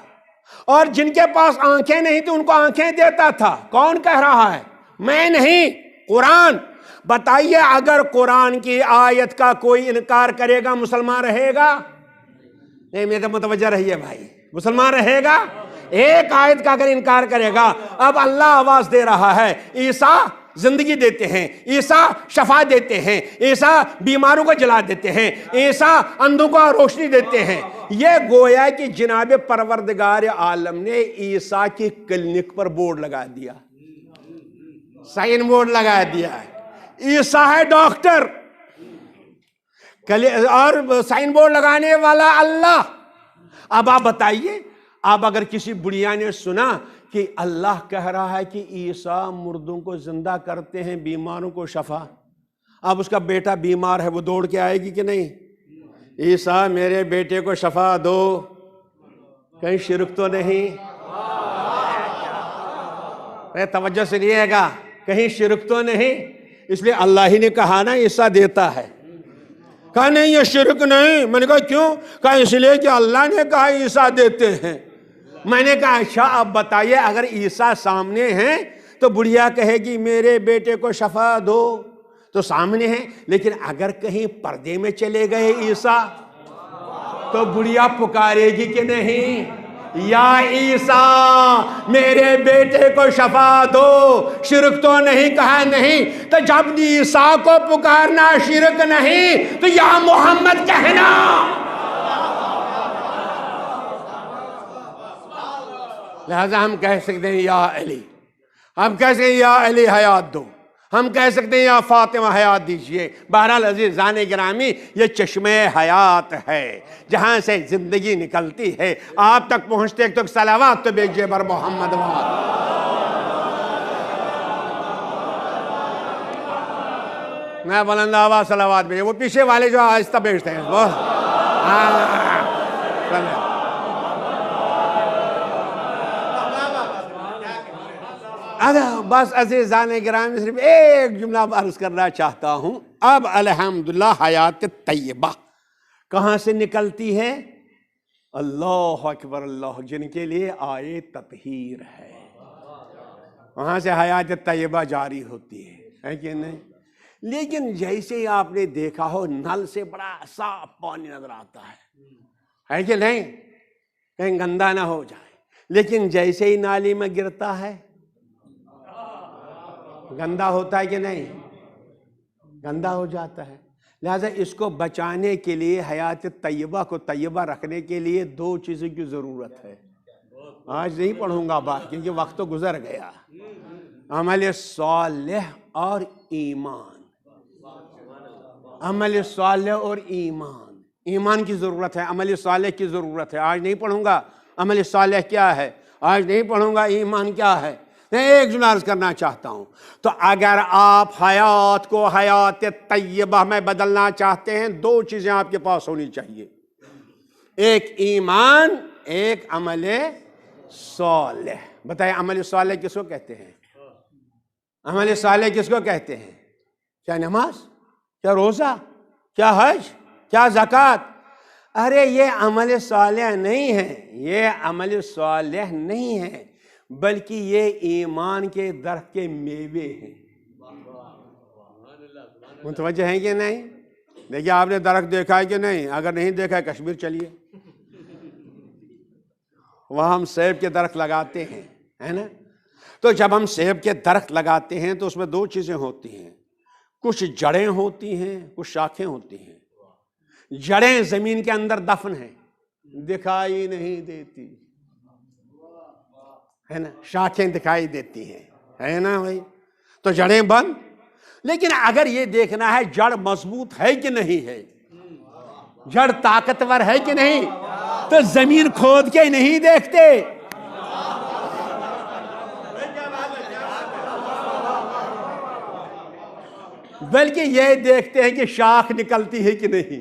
اور جن کے پاس آنکھیں نہیں تھی ان کو آنکھیں دیتا تھا۔ کون کہہ رہا ہے؟ میں نہیں، قرآن۔ بتائیے اگر قرآن کی آیت کا کوئی انکار کرے گا مسلمان رہے گا؟ نہیں، میرے متوجہ رہیے بھائی، مسلمان رہے گا؟ ایک آیت کا اگر انکار کرے گا، اب اللہ آواز دے رہا ہے عیسیٰ زندگی دیتے ہیں، عیسیٰ شفا دیتے ہیں، عیسیٰ بیماروں کو جلا دیتے ہیں، عیسیٰ اندھوں کو روشنی دیتے ہیں۔ یہ گویا کہ جناب پروردگار عالم نے عیسیٰ کی کلینک پر بورڈ لگا دیا، سائن بورڈ لگا دیا ہے، عیسیٰ ہے ڈاکٹر، اور سائن بورڈ لگانے والا اللہ۔ اب آپ بتائیے، اب اگر کسی بڑھیا نے سنا کہ اللہ کہہ رہا ہے کہ عیسیٰ مردوں کو زندہ کرتے ہیں، بیماروں کو شفا، اب اس کا بیٹا بیمار ہے، وہ دوڑ کے آئے گی کہ نہیں؟ عیسیٰ میرے بیٹے کو شفا دو، کہیں شرک تو نہیں؟ توجہ سے لیے گا، کہیں شرک تو نہیں؟ اس لیے اللہ ہی نے کہا نا عیسیٰ دیتا ہے۔ کہا نہیں یہ شرک نہیں۔ میں نے کہا کیوں؟ کہا اس لیے کہ اللہ نے کہا عیسیٰ دیتے ہیں۔ میں نے کہا اچھا اب بتائیے اگر عیسیٰ سامنے ہیں تو بڑھیا کہے گی میرے بیٹے کو شفا دو، تو سامنے ہیں، لیکن اگر کہیں پردے میں چلے گئے عیسیٰ تو بڑھیا پکارے گی کہ نہیں؟ یا عیسیٰ میرے بیٹے کو شفا دو، شرک تو نہیں کہا نہیں، تو جب عیسیٰ کو پکارنا شرک نہیں تو یا محمد کہنا۔ لہذا ہم کہہ سکتے ہیں یا علی، ہم کہہ سکتے ہیں یا علی حیات دو، ہم کہہ سکتے ہیں یا فاطمہ حیات دیجئے۔ بہرحال عزیزان گرامی، یہ چشمہ حیات ہے جہاں سے زندگی نکلتی ہے، آپ تک پہنچتے تو صلوات تو بھیجئے بر محمد وآل۔ میں بلند آواز صلوات بھیجئے، وہ پیچھے والے جو آہستہ بھیجتے ہیں وہ بس عزیزان گرامی صرف ایک جملہ عرض کرنا چاہتا ہوں۔ اب الحمدللہ حیات طیبہ کہاں سے نکلتی ہے؟ اللہ اکبر اللہ، جن کے لیے آئے تطہیر ہے وہاں سے حیات طیبہ جاری ہوتی ہے کہ نہیں؟ لیکن جیسے ہی آپ نے دیکھا ہو نل سے بڑا صاف پانی نظر آتا ہے کہ نہیں؟ کہیں گندا نہ ہو جائے، لیکن جیسے ہی نالی میں گرتا ہے گندا ہوتا ہے کہ نہیں؟ گندا ہو جاتا ہے۔ لہذا اس کو بچانے کے لیے، حیات طیبہ کو طیبہ رکھنے کے لیے دو چیزوں کی ضرورت ہے۔ آج نہیں پڑھوں گا بات کیونکہ وقت تو گزر گیا۔ عمل صالح اور ایمان، عمل صالح اور ایمان، ایمان کی ضرورت ہے، عمل صالح کی ضرورت ہے۔ آج نہیں پڑھوں گا عمل صالح کیا ہے، آج نہیں پڑھوں گا ایمان کیا ہے، میں ایک جملہ عرض کرنا چاہتا ہوں۔ تو اگر آپ حیات کو حیات طیبہ میں بدلنا چاہتے ہیں، دو چیزیں آپ کے پاس ہونی چاہیے، ایک ایمان، ایک عمل صالح۔ بتائیں عمل صالح کس کو کہتے ہیں؟ عمل صالح کس کو کہتے ہیں؟ کیا نماز، کیا روزہ، کیا حج، کیا زکوٰۃ؟ ارے یہ عمل صالح نہیں ہے، یہ عمل صالح نہیں ہے، بلکہ یہ ایمان کے درخت کے میوے ہیں۔ متوجہ ہیں کہ نہیں؟ دیکھیے آپ نے درخت دیکھا ہے کہ نہیں؟ اگر نہیں دیکھا ہے کشمیر چلیے، وہاں ہم سیب کے درخت لگاتے ہیں، ہے نا؟ تو جب ہم سیب کے درخت لگاتے ہیں تو اس میں دو چیزیں ہوتی ہیں، کچھ جڑیں ہوتی ہیں، کچھ شاخیں ہوتی ہیں۔ جڑیں زمین کے اندر دفن ہیں، دکھائی نہیں دیتی، ہے نا؟ شاخیں دکھائی دیتی ہیں، ہے نا بھائی؟ تو جڑیں بند۔ لیکن اگر یہ دیکھنا ہے جڑ مضبوط ہے کہ نہیں ہے، جڑ طاقتور ہے کہ نہیں، تو زمین کھود کے نہیں دیکھتے، بلکہ یہ دیکھتے ہیں کہ شاخ نکلتی ہے کہ نہیں۔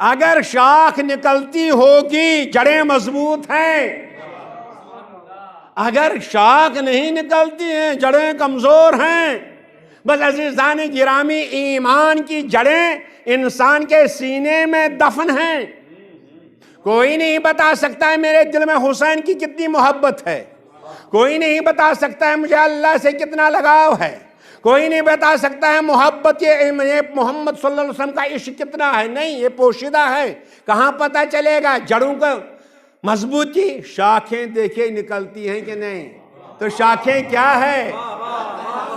اگر شاخ نکلتی ہوگی جڑیں مضبوط ہیں، اگر شاخ نہیں نکلتی ہیں جڑیں کمزور ہیں۔ بس عزیزان گرامی، ایمان کی جڑیں انسان کے سینے میں دفن ہیں۔ کوئی نہیں بتا سکتا ہے میرے دل میں حسین کی کتنی محبت ہے، کوئی نہیں بتا سکتا ہے مجھے اللہ سے کتنا لگاؤ ہے، کوئی نہیں بتا سکتا ہے محبت یہ محمد صلی اللہ علیہ وسلم کا عشق کتنا ہے، نہیں، یہ پوشیدہ ہے۔ کہاں پتہ چلے گا؟ جڑوں کو مضبوطی، شاخیں دیکھیں نکلتی ہیں کہ نہیں؟ تو شاخیں کیا ہے؟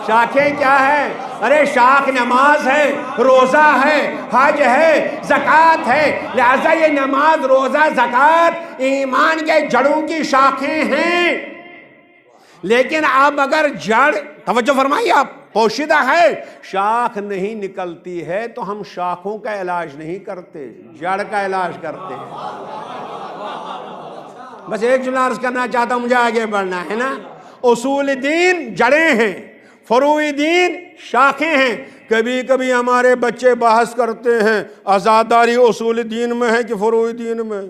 شاخیں کیا ہے؟ ارے شاخ نماز ہے، روزہ ہے، حج ہے، زکوٰۃ ہے۔ لہذا یہ نماز، روزہ، زکوٰۃ ایمان کے جڑوں کی شاخیں ہیں۔ لیکن اب اگر جڑ، توجہ فرمائیے آپ، پوشیدہ ہے، شاخ نہیں نکلتی ہے تو ہم شاخوں کا علاج نہیں کرتے، جڑ کا علاج کرتے ہیں۔ بس ایک جملہ عرض کرنا چاہتا ہوں، مجھے آگے بڑھنا ہے نا۔ اصول دین جڑیں ہیں، فروع دین شاخیں ہیں۔ کبھی کبھی ہمارے بچے بحث کرتے ہیں عزاداری اصول دین میں ہے کہ فروع دین میں،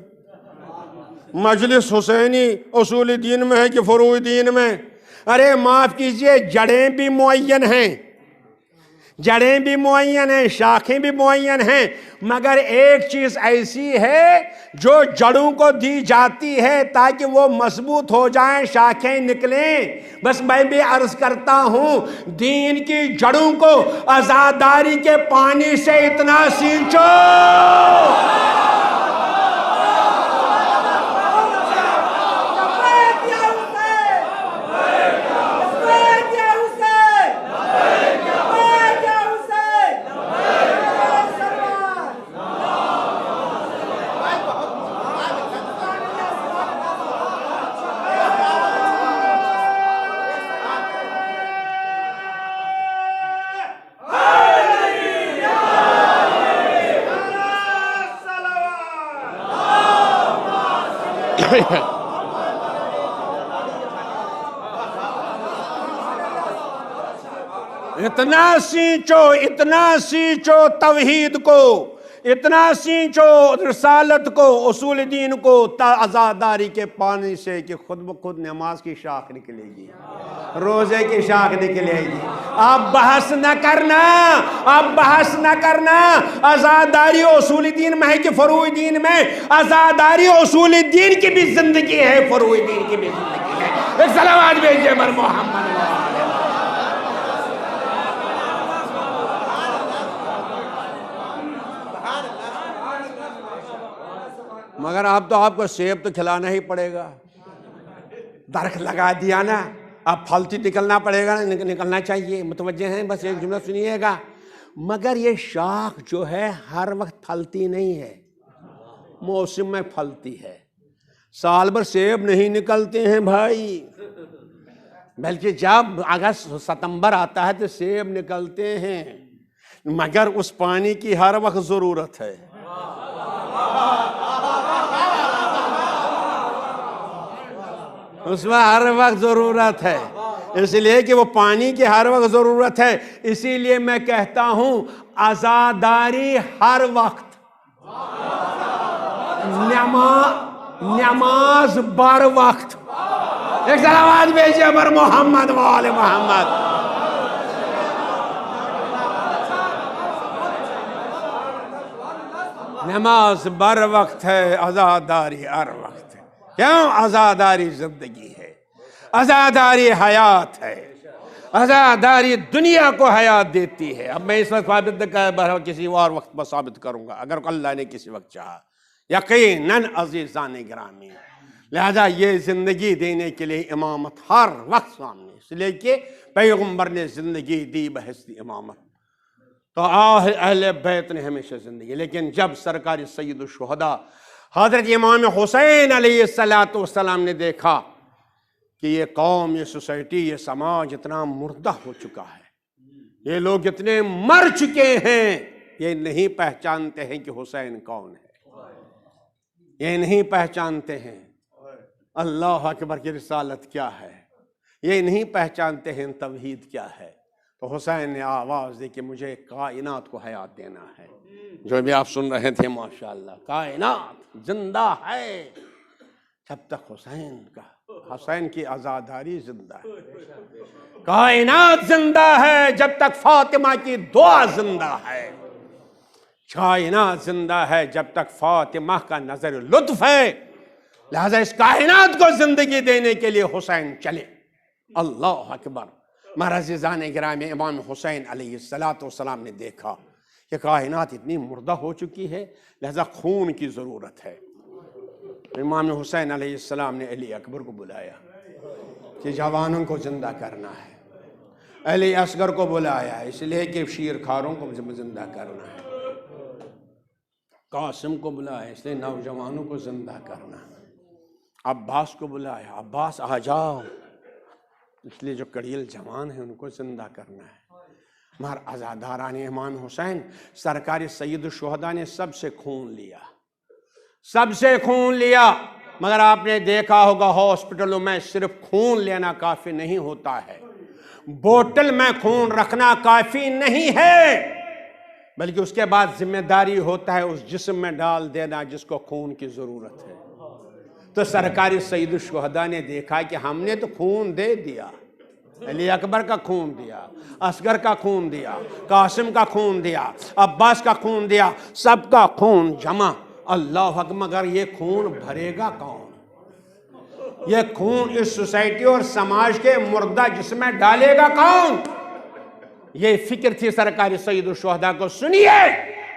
مجلس حسینی اصول دین میں ہے کہ فروع دین میں۔ ارے معاف کیجئے، جڑیں بھی معین ہیں، جڑیں بھی معین ہیں، شاخیں بھی معین ہیں، مگر ایک چیز ایسی ہے جو جڑوں کو دی جاتی ہے تاکہ وہ مضبوط ہو جائیں، شاخیں نکلیں۔ بس میں بھی عرض کرتا ہوں، دین کی جڑوں کو عزاداری کے پانی سے اتنا سینچو، اتنا سینچو توحید کو، اتنا سینچو رسالت کو، اصول دین کو عزاداری کے پانی سے کہ خود بخود نماز کی شاخ نکلے گی، روزے کی شاخ نکلے گی۔ اب بحث نہ کرنا عزاداری اصول دین میں ہے کہ فروع دین میں؟ عزاداری اصول دین کی بھی زندگی ہے، فروع دین کی بھی زندگی ہے۔ ایک صلوات بھیجئے بر محمد۔ مگر اب تو آپ کو سیب تو کھلانا ہی پڑے گا، درخت لگا دیا نا، اب پھلتی نکلنا پڑے گا، نکلنا چاہیے۔ متوجہ ہیں؟ بس ایک جملہ سنیے گا، مگر یہ شاخ جو ہے ہر وقت پھلتی نہیں ہے، موسم میں پھلتی ہے۔ سال بھر سیب نہیں نکلتے ہیں بھائی، بلکہ جب اگست ستمبر آتا ہے تو سیب نکلتے ہیں، مگر اس پانی کی ہر وقت ضرورت ہے۔ اس میں ہر وقت ضرورت ہے، اس لیے کہ وہ پانی کی ہر وقت ضرورت ہے۔ اسی لیے میں کہتا ہوں عزاداری ہر وقت، نماز بر وقت۔ ایک صلوات بھیجئے بر محمد و آل محمد۔ نماز بر وقت ہے، عزاداری ہر وقت ہے۔ کیوں؟ عزاداری زندگی ہے، عزاداری حیات ہے، عزاداری دنیا کو حیات دیتی ہے۔ اب میں اس وقت ثابت نہ کہا، بہرحال کسی اور وقت میں ثابت کروں گا اگر اللہ نے کسی وقت چاہا، یقیناً عزیزان گرامی۔ لہذا یہ زندگی دینے کے لیے امامت ہر وقت سامنے، اس لیے کہ پیغمبر نے زندگی دی بحث امامت، تو اہل بیت نے ہمیشہ زندگی۔ لیکن جب سرکار سید الشہداء حضرت امام حسین علیہ السلام نے دیکھا کہ یہ قوم، یہ سوسائٹی، یہ سماج اتنا مردہ ہو چکا ہے، یہ لوگ اتنے مر چکے ہیں، یہ نہیں پہچانتے ہیں کہ حسین کون ہے، یہ نہیں پہچانتے ہیں اللہ اکبر کی رسالت کیا ہے، یہ نہیں پہچانتے ہیں توحید کیا ہے۔ تو حسین نے آواز دی کہ مجھے کائنات کو حیات دینا ہے۔ جو بھی آپ سن رہے تھے ماشاءاللہ، کائنات زندہ ہے جب تک حسین کی عزاداری زندہ ہے، کائنات زندہ ہے جب تک فاطمہ کی دعا زندہ ہے، کائنات زندہ ہے جب تک فاطمہ کا نظر لطف ہے۔ لہذا اس کائنات کو زندگی دینے کے لیے حسین چلے۔ اللہ اکبر۔ عزیزان گرامی، امام حسین علیہ السلام نے دیکھا کہ کائنات اتنی مردہ ہو چکی ہے، لہذا خون کی ضرورت ہے۔ امام حسین علیہ السلام نے علی اکبر کو بلایا کہ جوانوں کو زندہ کرنا ہے، علی اصغر کو بلایا اس لیے کہ شیرخواروں کو زندہ کرنا ہے، قاسم کو بلایا اس لیے نوجوانوں کو زندہ کرنا ہے، عباس کو بلایا، عباس آ جاؤ اس لیے جو کڑیل جوان ہیں ان کو زندہ کرنا ہے۔ مگر عزاداران امام حسین، سرکار سید الشہداء نے سب سے خون لیا، مگر آپ نے دیکھا ہوگا ہاسپٹلوں میں صرف خون لینا کافی نہیں ہوتا ہے، بوتل میں خون رکھنا کافی نہیں ہے، بلکہ اس کے بعد ذمہ داری ہوتا ہے اس جسم میں ڈال دینا جس کو خون کی ضرورت ہے۔ تو سرکار سید الشہداء نے دیکھا کہ ہم نے تو خون دے دیا، علی اکبر کا خون دیا، اصغر کا خون دیا، قاسم کا خون دیا، عباس کا خون دیا، سب کا خون جمع، اللہ اکبر، مگر یہ خون بھرے گا کون؟ یہ خون اس سوسائٹی اور سماج کے مردہ جسم میں ڈالے گا کون؟ یہ فکر تھی سرکار سید الشہداء کو۔ سنیے،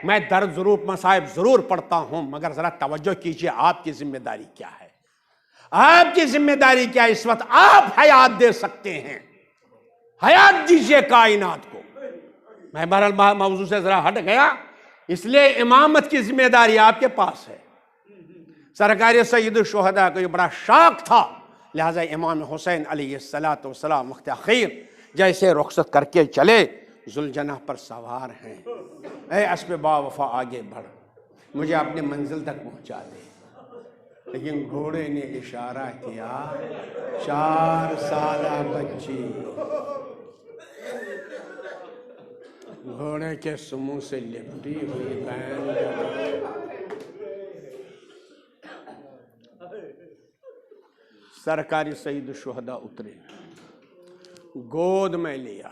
میں درد ضرور مصائب ضرور پڑھتا ہوں، مگر ذرا توجہ کیجئے آپ کی ذمہ داری کیا ہے، آپ کی ذمہ داری کیا ہے؟ اس وقت آپ حیات دے سکتے ہیں، حیات دیجئے کائنات کو۔ میں بہرحال موضوع سے ذرا ہٹ گیا، اس لیے امامت کی ذمہ داری آپ کے پاس ہے۔ سرکار سید الشہداء کو یہ بڑا شوق تھا، لہذا امام حسین علیہ السلام وقت اخیر جیسے رخصت کر کے چلے، ذوالجناح پر سوار ہیں، اے اسب با وفا آگے بڑھ، مجھے اپنے منزل تک پہنچا دے۔ لیکن گھوڑے نے اشارہ کیا 4 سالہ بچی، گھوڑے کے سموں سے لپٹی ہوئی بہن سرکاری سید الشہداء اترے، گود میں لیا،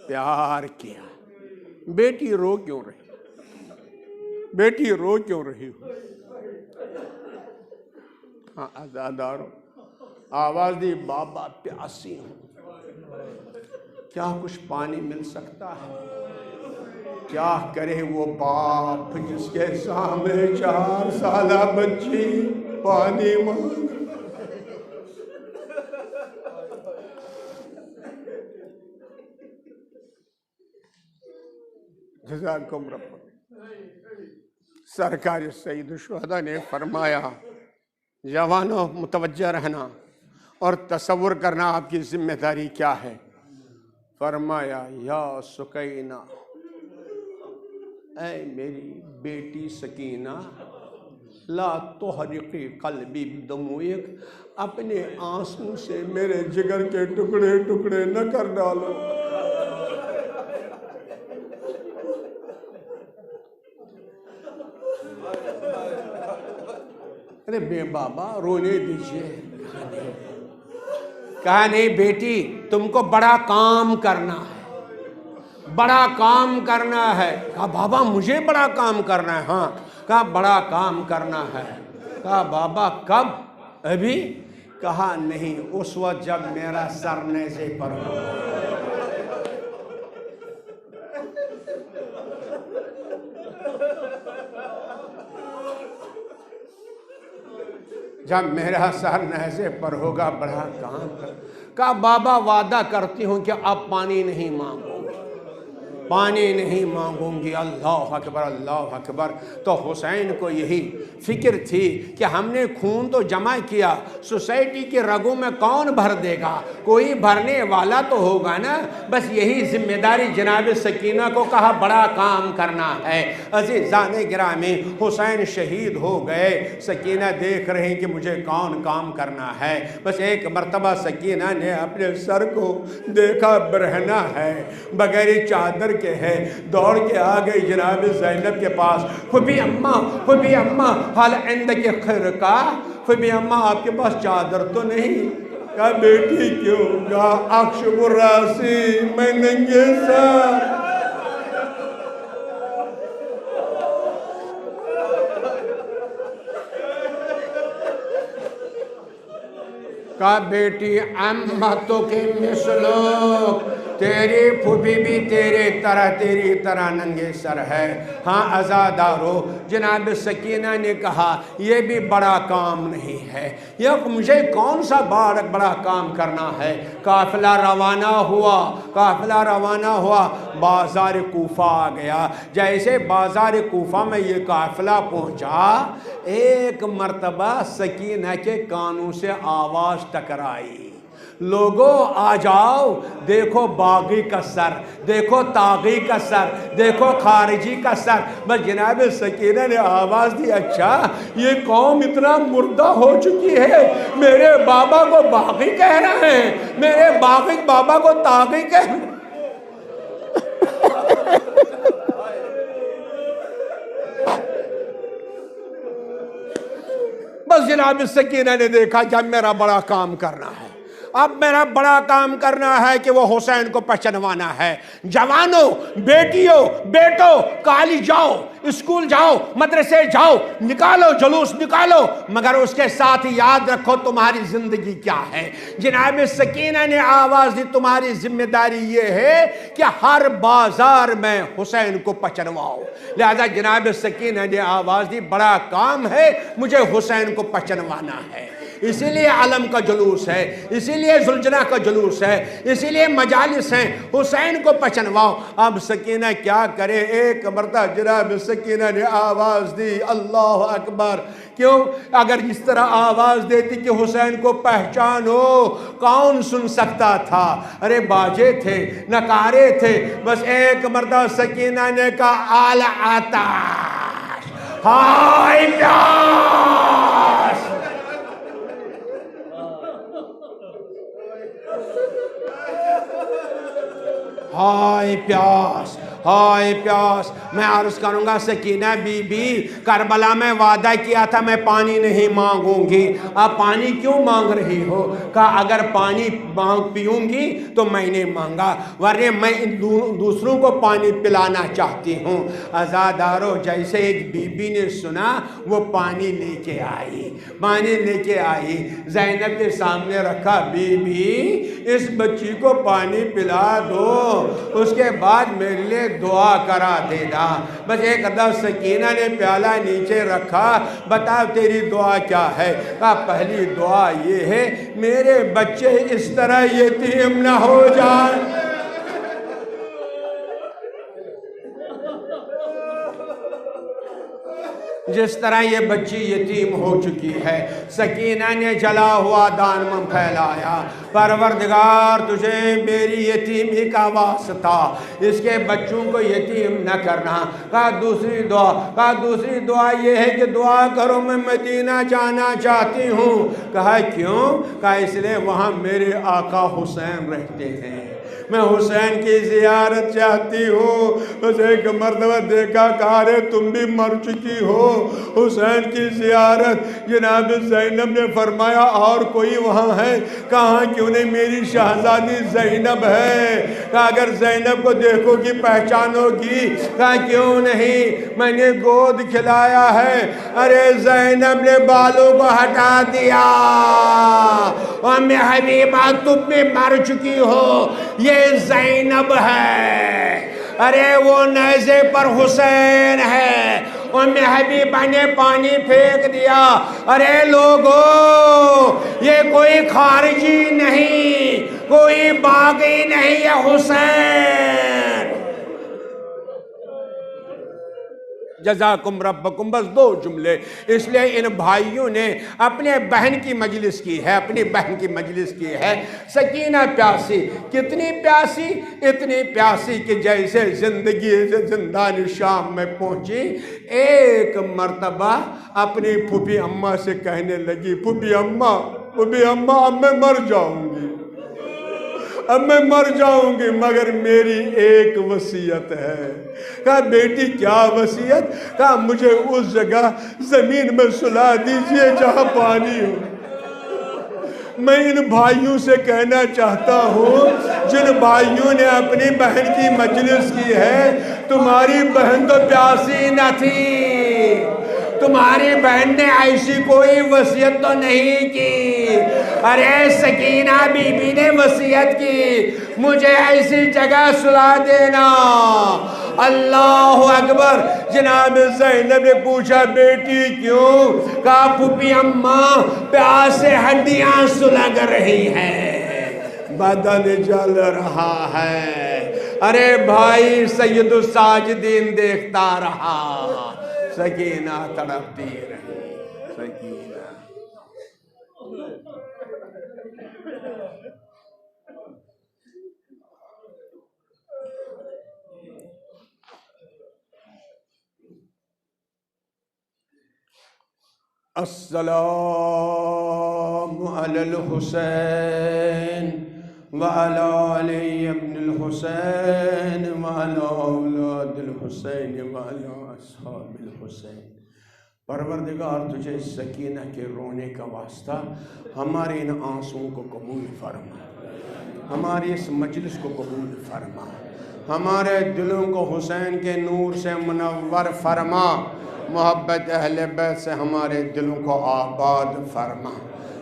پیار کیا۔ بیٹی رو کیوں رہی؟ بیٹی رو کیوں رہی ہو؟ ہاں عزادارو، آواز دی بابا پیاسی ہوں، کیا کچھ پانی مل سکتا ہے؟ کیا کرے وہ باپ جس کے سامنے 4 سالہ بچی پانی مانگ؟ جزاکم رب۔ سرکار سید الشہداء نے فرمایا جوانوں متوجہ رہنا اور تصور کرنا آپ کی ذمہ داری کیا ہے۔ فرمایا یا سکینہ، اے میری بیٹی سکینہ، لا تحرقی قلبی بدموعک، اپنے آنسوں سے میرے جگر کے ٹکڑے ٹکڑے نہ کر ڈالو۔ ارے بے بابا رونے دیجئے۔ کہا نہیں بیٹی، تم کو بڑا کام کرنا ہے، بڑا کام کرنا ہے۔ کہا بابا مجھے بڑا کام کرنا ہے؟ ہاں۔ کہا بڑا کام کرنا ہے۔ کہا بابا کب؟ ابھی؟ کہا نہیں، اس وقت جب میرا سر نیزے پر ہو۔ جب میرا سر نیزے پر ہوگا بڑا کام کر۔ کہا بابا وعدہ کرتی ہوں کہ اب پانی نہیں مانگوں گی، پانی نہیں مانگوں گی۔ اللہ اکبر، اللہ اکبر۔ تو حسین کو یہی فکر تھی کہ ہم نے خون تو جمع کیا، سوسائٹی کے رگوں میں کون بھر دے گا؟ کوئی بھرنے والا تو ہوگا نا۔ بس یہی ذمہ داری جناب سکینہ کو کہا بڑا کام کرنا ہے۔ عزیزان گرامی، حسین شہید ہو گئے، سکینہ دیکھ رہے ہیں کہ مجھے کون کام کرنا ہے۔ بس ایک مرتبہ سکینہ نے اپنے سر کو دیکھا برہنہ ہے، بغیر چادر کے ہے، دوڑ کے آ گئی جناب زینب کے پاس۔ پھوپھی اماں، پھوپھی اماں، حال عندک خرقہ، پھوپھی اماں آپ کے پاس چادر تو نہیں؟ کہا بیٹی کیوں؟ کہا اکشف راسی، میں ننگے سر۔ کہا بیٹی امتو کے مثلوک، تیری پھوپھی بھی تیری طرح ننگے سر ہے۔ ہاں عزادارو، جناب سکینہ نے کہا یہ بھی بڑا کام نہیں ہے، یہ مجھے کون سا بڑا کام کرنا ہے۔ قافلہ روانہ ہوا، قافلہ روانہ ہوا، بازار کوفہ آ گیا۔ جیسے بازار کوفہ میں یہ قافلہ پہنچا، ایک مرتبہ سکینہ کے کانوں سے آواز ٹکرائی، لوگوں آ جاؤ، دیکھو باغی کا سر، دیکھو طاغی کا سر، دیکھو خارجی کا سر۔ بس جناب سکینہ نے آواز دی، اچھا یہ قوم اتنا مردہ ہو چکی ہے، میرے بابا کو باغی کہہ رہے ہیں، میرے باغی بابا کو طاغی کہہ رہے ہیں۔ بس جناب سکینہ نے دیکھا کہ اب میرا بڑا کام کرنا ہے، اب میرا بڑا کام کرنا ہے کہ وہ حسین کو پہچنوانا ہے۔ جوانوں، بیٹیوں، بیٹوں، کالج جاؤ، اسکول جاؤ، مدرسے جاؤ، نکالو جلوس نکالو، مگر اس کے ساتھ یاد رکھو تمہاری زندگی کیا ہے۔ جناب سکینہ نے آواز دی، تمہاری ذمہ داری یہ ہے کہ ہر بازار میں حسین کو پہچنواؤ۔ لہذا جناب سکینہ نے آواز دی، بڑا کام ہے، مجھے حسین کو پہچنوانا ہے۔ اسی لیے علم کا جلوس ہے، اسی لیے زلجنہ کا جلوس ہے، اسی لیے مجالس ہیں، حسین کو پہچنواؤ۔ اب سکینہ کیا کرے؟ ایک مرتبہ جناب سکینہ نے آواز دی، اللہ اکبر۔ کیوں؟ اگر اس طرح آواز دیتی کہ حسین کو پہچانو، کون سن سکتا تھا؟ ارے باجے تھے، نکارے تھے۔ بس ایک مرتبہ سکینہ نے کہا آل آتاش، ہائے پیاس، ہائے پیاس، ہائے پیاس۔ میں عرض کروں گا سکینہ بی بی، کربلا میں وعدہ کیا تھا میں پانی نہیں مانگوں گی، آپ پانی کیوں مانگ رہی ہو؟ کہا اگر پانی پیوں گی تو میں نے مانگا، ورنہ میں دوسروں کو پانی پلانا چاہتی ہوں۔ عزادارو، جیسے ایک بی بی نے سنا وہ پانی لے کے آئی، پانی لے کے آئی، زینب کے سامنے رکھا، بی بی اس بچی کو پانی پلا دو، اس کے بعد میرے لیے دعا کرا دینا۔ بس ایک عدد سکینہ نے پیالہ نیچے رکھا، بتا تیری دعا کیا ہے؟ کہا پہلی دعا یہ ہے میرے بچے اس طرح یتیم نہ ہو جائیں۔ جس طرح یہ بچی یتیم ہو چکی ہے۔ سکینہ نے جلا ہوا دامن پھیلایا، پروردگار تجھے میری یتیمی کا واسطہ، اس کے بچوں کو یتیم نہ کرنا۔ کہا دوسری دعا، کہا دوسری دعا یہ ہے کہ دعا کرو میں مدینہ جانا چاہتی ہوں۔ کہا کیوں؟ کہا اس لیے وہاں میرے آقا حسین رہتے ہیں، میں حسین کی زیارت چاہتی ہوں۔ بس ایک مرتبہ دیکھا، کہا رے تم بھی مر چکی ہو، حسین کی زیارت۔ جناب زینب نے فرمایا اور کوئی وہاں ہے؟ کہاں کیوں نہیں، میری شہزادی زینب ہے۔ کہا اگر زینب کو دیکھو گی پہچانو گی؟ کہا کیوں نہیں، میں نے گود کھلایا ہے۔ ارے زینب نے بالوں کو ہٹا دیا، ام حبیبہ تم بھی مر چکی ہو، یہ زینب ہے۔ ارے وہ نیزے پر حسین ہے۔ ام حبیبہ نے پانی پھینک دیا۔ ارے لوگو، یہ کوئی خارجی نہیں، کوئی باغی نہیں، یہ حسین۔ جزاکم ربکم، بس دو جملے۔ اس لیے ان بھائیوں نے اپنے بہن کی مجلس کی ہے، اپنی بہن کی مجلس کی ہے۔ سکینہ پیاسی، کتنی پیاسی؟ اتنی پیاسی کہ جیسے زندگی سے زندان شام میں پہنچی، ایک مرتبہ اپنی پھوپھی اماں سے کہنے لگی، پھوپھی اماں اب میں مر جاؤں گی، اب میں مر جاؤں گی، مگر میری ایک وصیت ہے۔ کہا بیٹی کیا وصیت؟ کہا مجھے اس جگہ زمین میں سلا دیجئے جہاں پانی ہو۔ میں ان بھائیوں سے کہنا چاہتا ہوں جن بھائیوں نے اپنی بہن کی مجلس کی ہے، تمہاری بہن تو پیاسی نہ تھی، تمہاری بہن نے ایسی کوئی وصیت تو نہیں کی۔ ارے سکینہ بی بی نے وصیت کی، مجھے ایسی جگہ سلا دینا۔ اللہ اکبر۔ جناب زینب نے پوچھا بیٹی کیوں؟ کہا پھوپھی اماں پیاس سے ہڈیاں سلگ رہی ہیں، بدن جل رہا ہے۔ ارے بھائی سید الساجدین دیکھتا رہا، سکینہ تڑپتی رہی، سکینہ۔ السلام علی الحسین وعلی علی ابن الحسین وعلی اولاد الحسین وعلی اصحاب الحسین۔ پروردگار تجھے سکینہ کے رونے کا واسطہ ہمارے ان آنسوں کو قبول فرما، ہماری اس مجلس کو قبول فرما، ہمارے دلوں کو حسین کے نور سے منور فرما، محبت اہل بیت سے ہمارے دلوں کو آباد فرما۔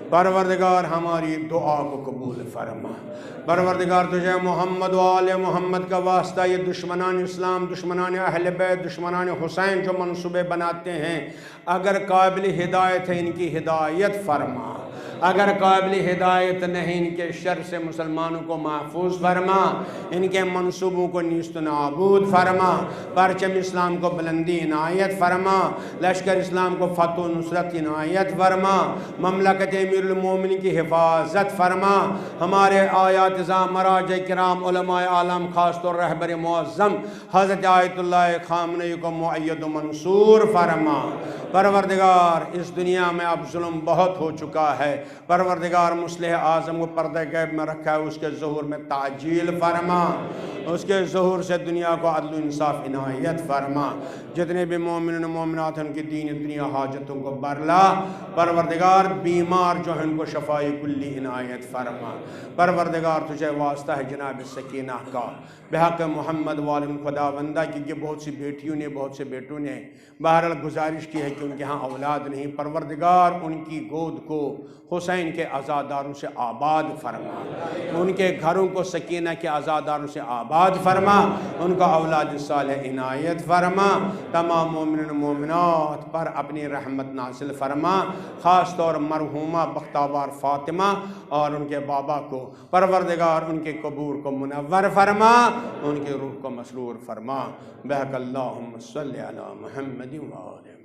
پروردگار ہماری دعا کو قبول فرما۔ پروردگار تجھے محمد و آل محمد کا واسطہ یہ دشمنان اسلام، دشمنان اہل بیت، دشمنان حسین جو منصوبے بناتے ہیں، اگر قابل ہدایت ہے ان کی ہدایت فرما، اگر قابل ہدایت نہیں ان کے شر سے مسلمانوں کو محفوظ فرما، ان کے منصوبوں کو نیست و نابود فرما، پرچم اسلام کو بلندی عنایت فرما، لشکر اسلام کو فتح و نصرت عنایت فرما، مملکت امیر المومنین کی حفاظت فرما، ہمارے آیات مراجع کرام علماء عالم خاص طور رہبر معظم حضرت آیت اللہ خامنئی کو مؤید و منصور فرما۔ پروردگار اس دنیا میں اب ظلم بہت ہو چکا ہے، پروردگار مصلح اعظم کو پردہ غیب میں رکھا ہے، اس کے ظہور میں تعجیل فرما۔ اس کے ظہور سے دنیا کو عدل و انصاف عنایت فرما، جتنے بھی مومنین و مومنات ہیں ان کی دین دنیا حاجتوں کو برلا، پروردگار بیمار جو ہیں ان کو شفاء کلی عنایت فرما، پروردگار تجھے واسطہ ہے جناب سکینہ کا بحق محمد والن خدا بندہ، کیونکہ بہت سی بیٹیوں نے بہت سے بیٹوں نے بہرحال گزارش کی ہے کہ ان کے ہاں اولاد نہیں، پروردگار ان کی گود کو حسین کے عزاداروں سے آباد فرما، ان کے گھروں کو سکینہ کے عزاداروں سے آباد فرما، ان کا اولاد صالح عنایت فرما، تمام مومنین و مومنات پر اپنی رحمت نازل فرما، خاص طور مرحومہ بختیوار فاطمہ اور ان کے بابا کو پروردگار ان کے قبور کو منور فرما، ان کی روح کو مسرور فرما، بحق اللہم صلی علی محمد و آلہ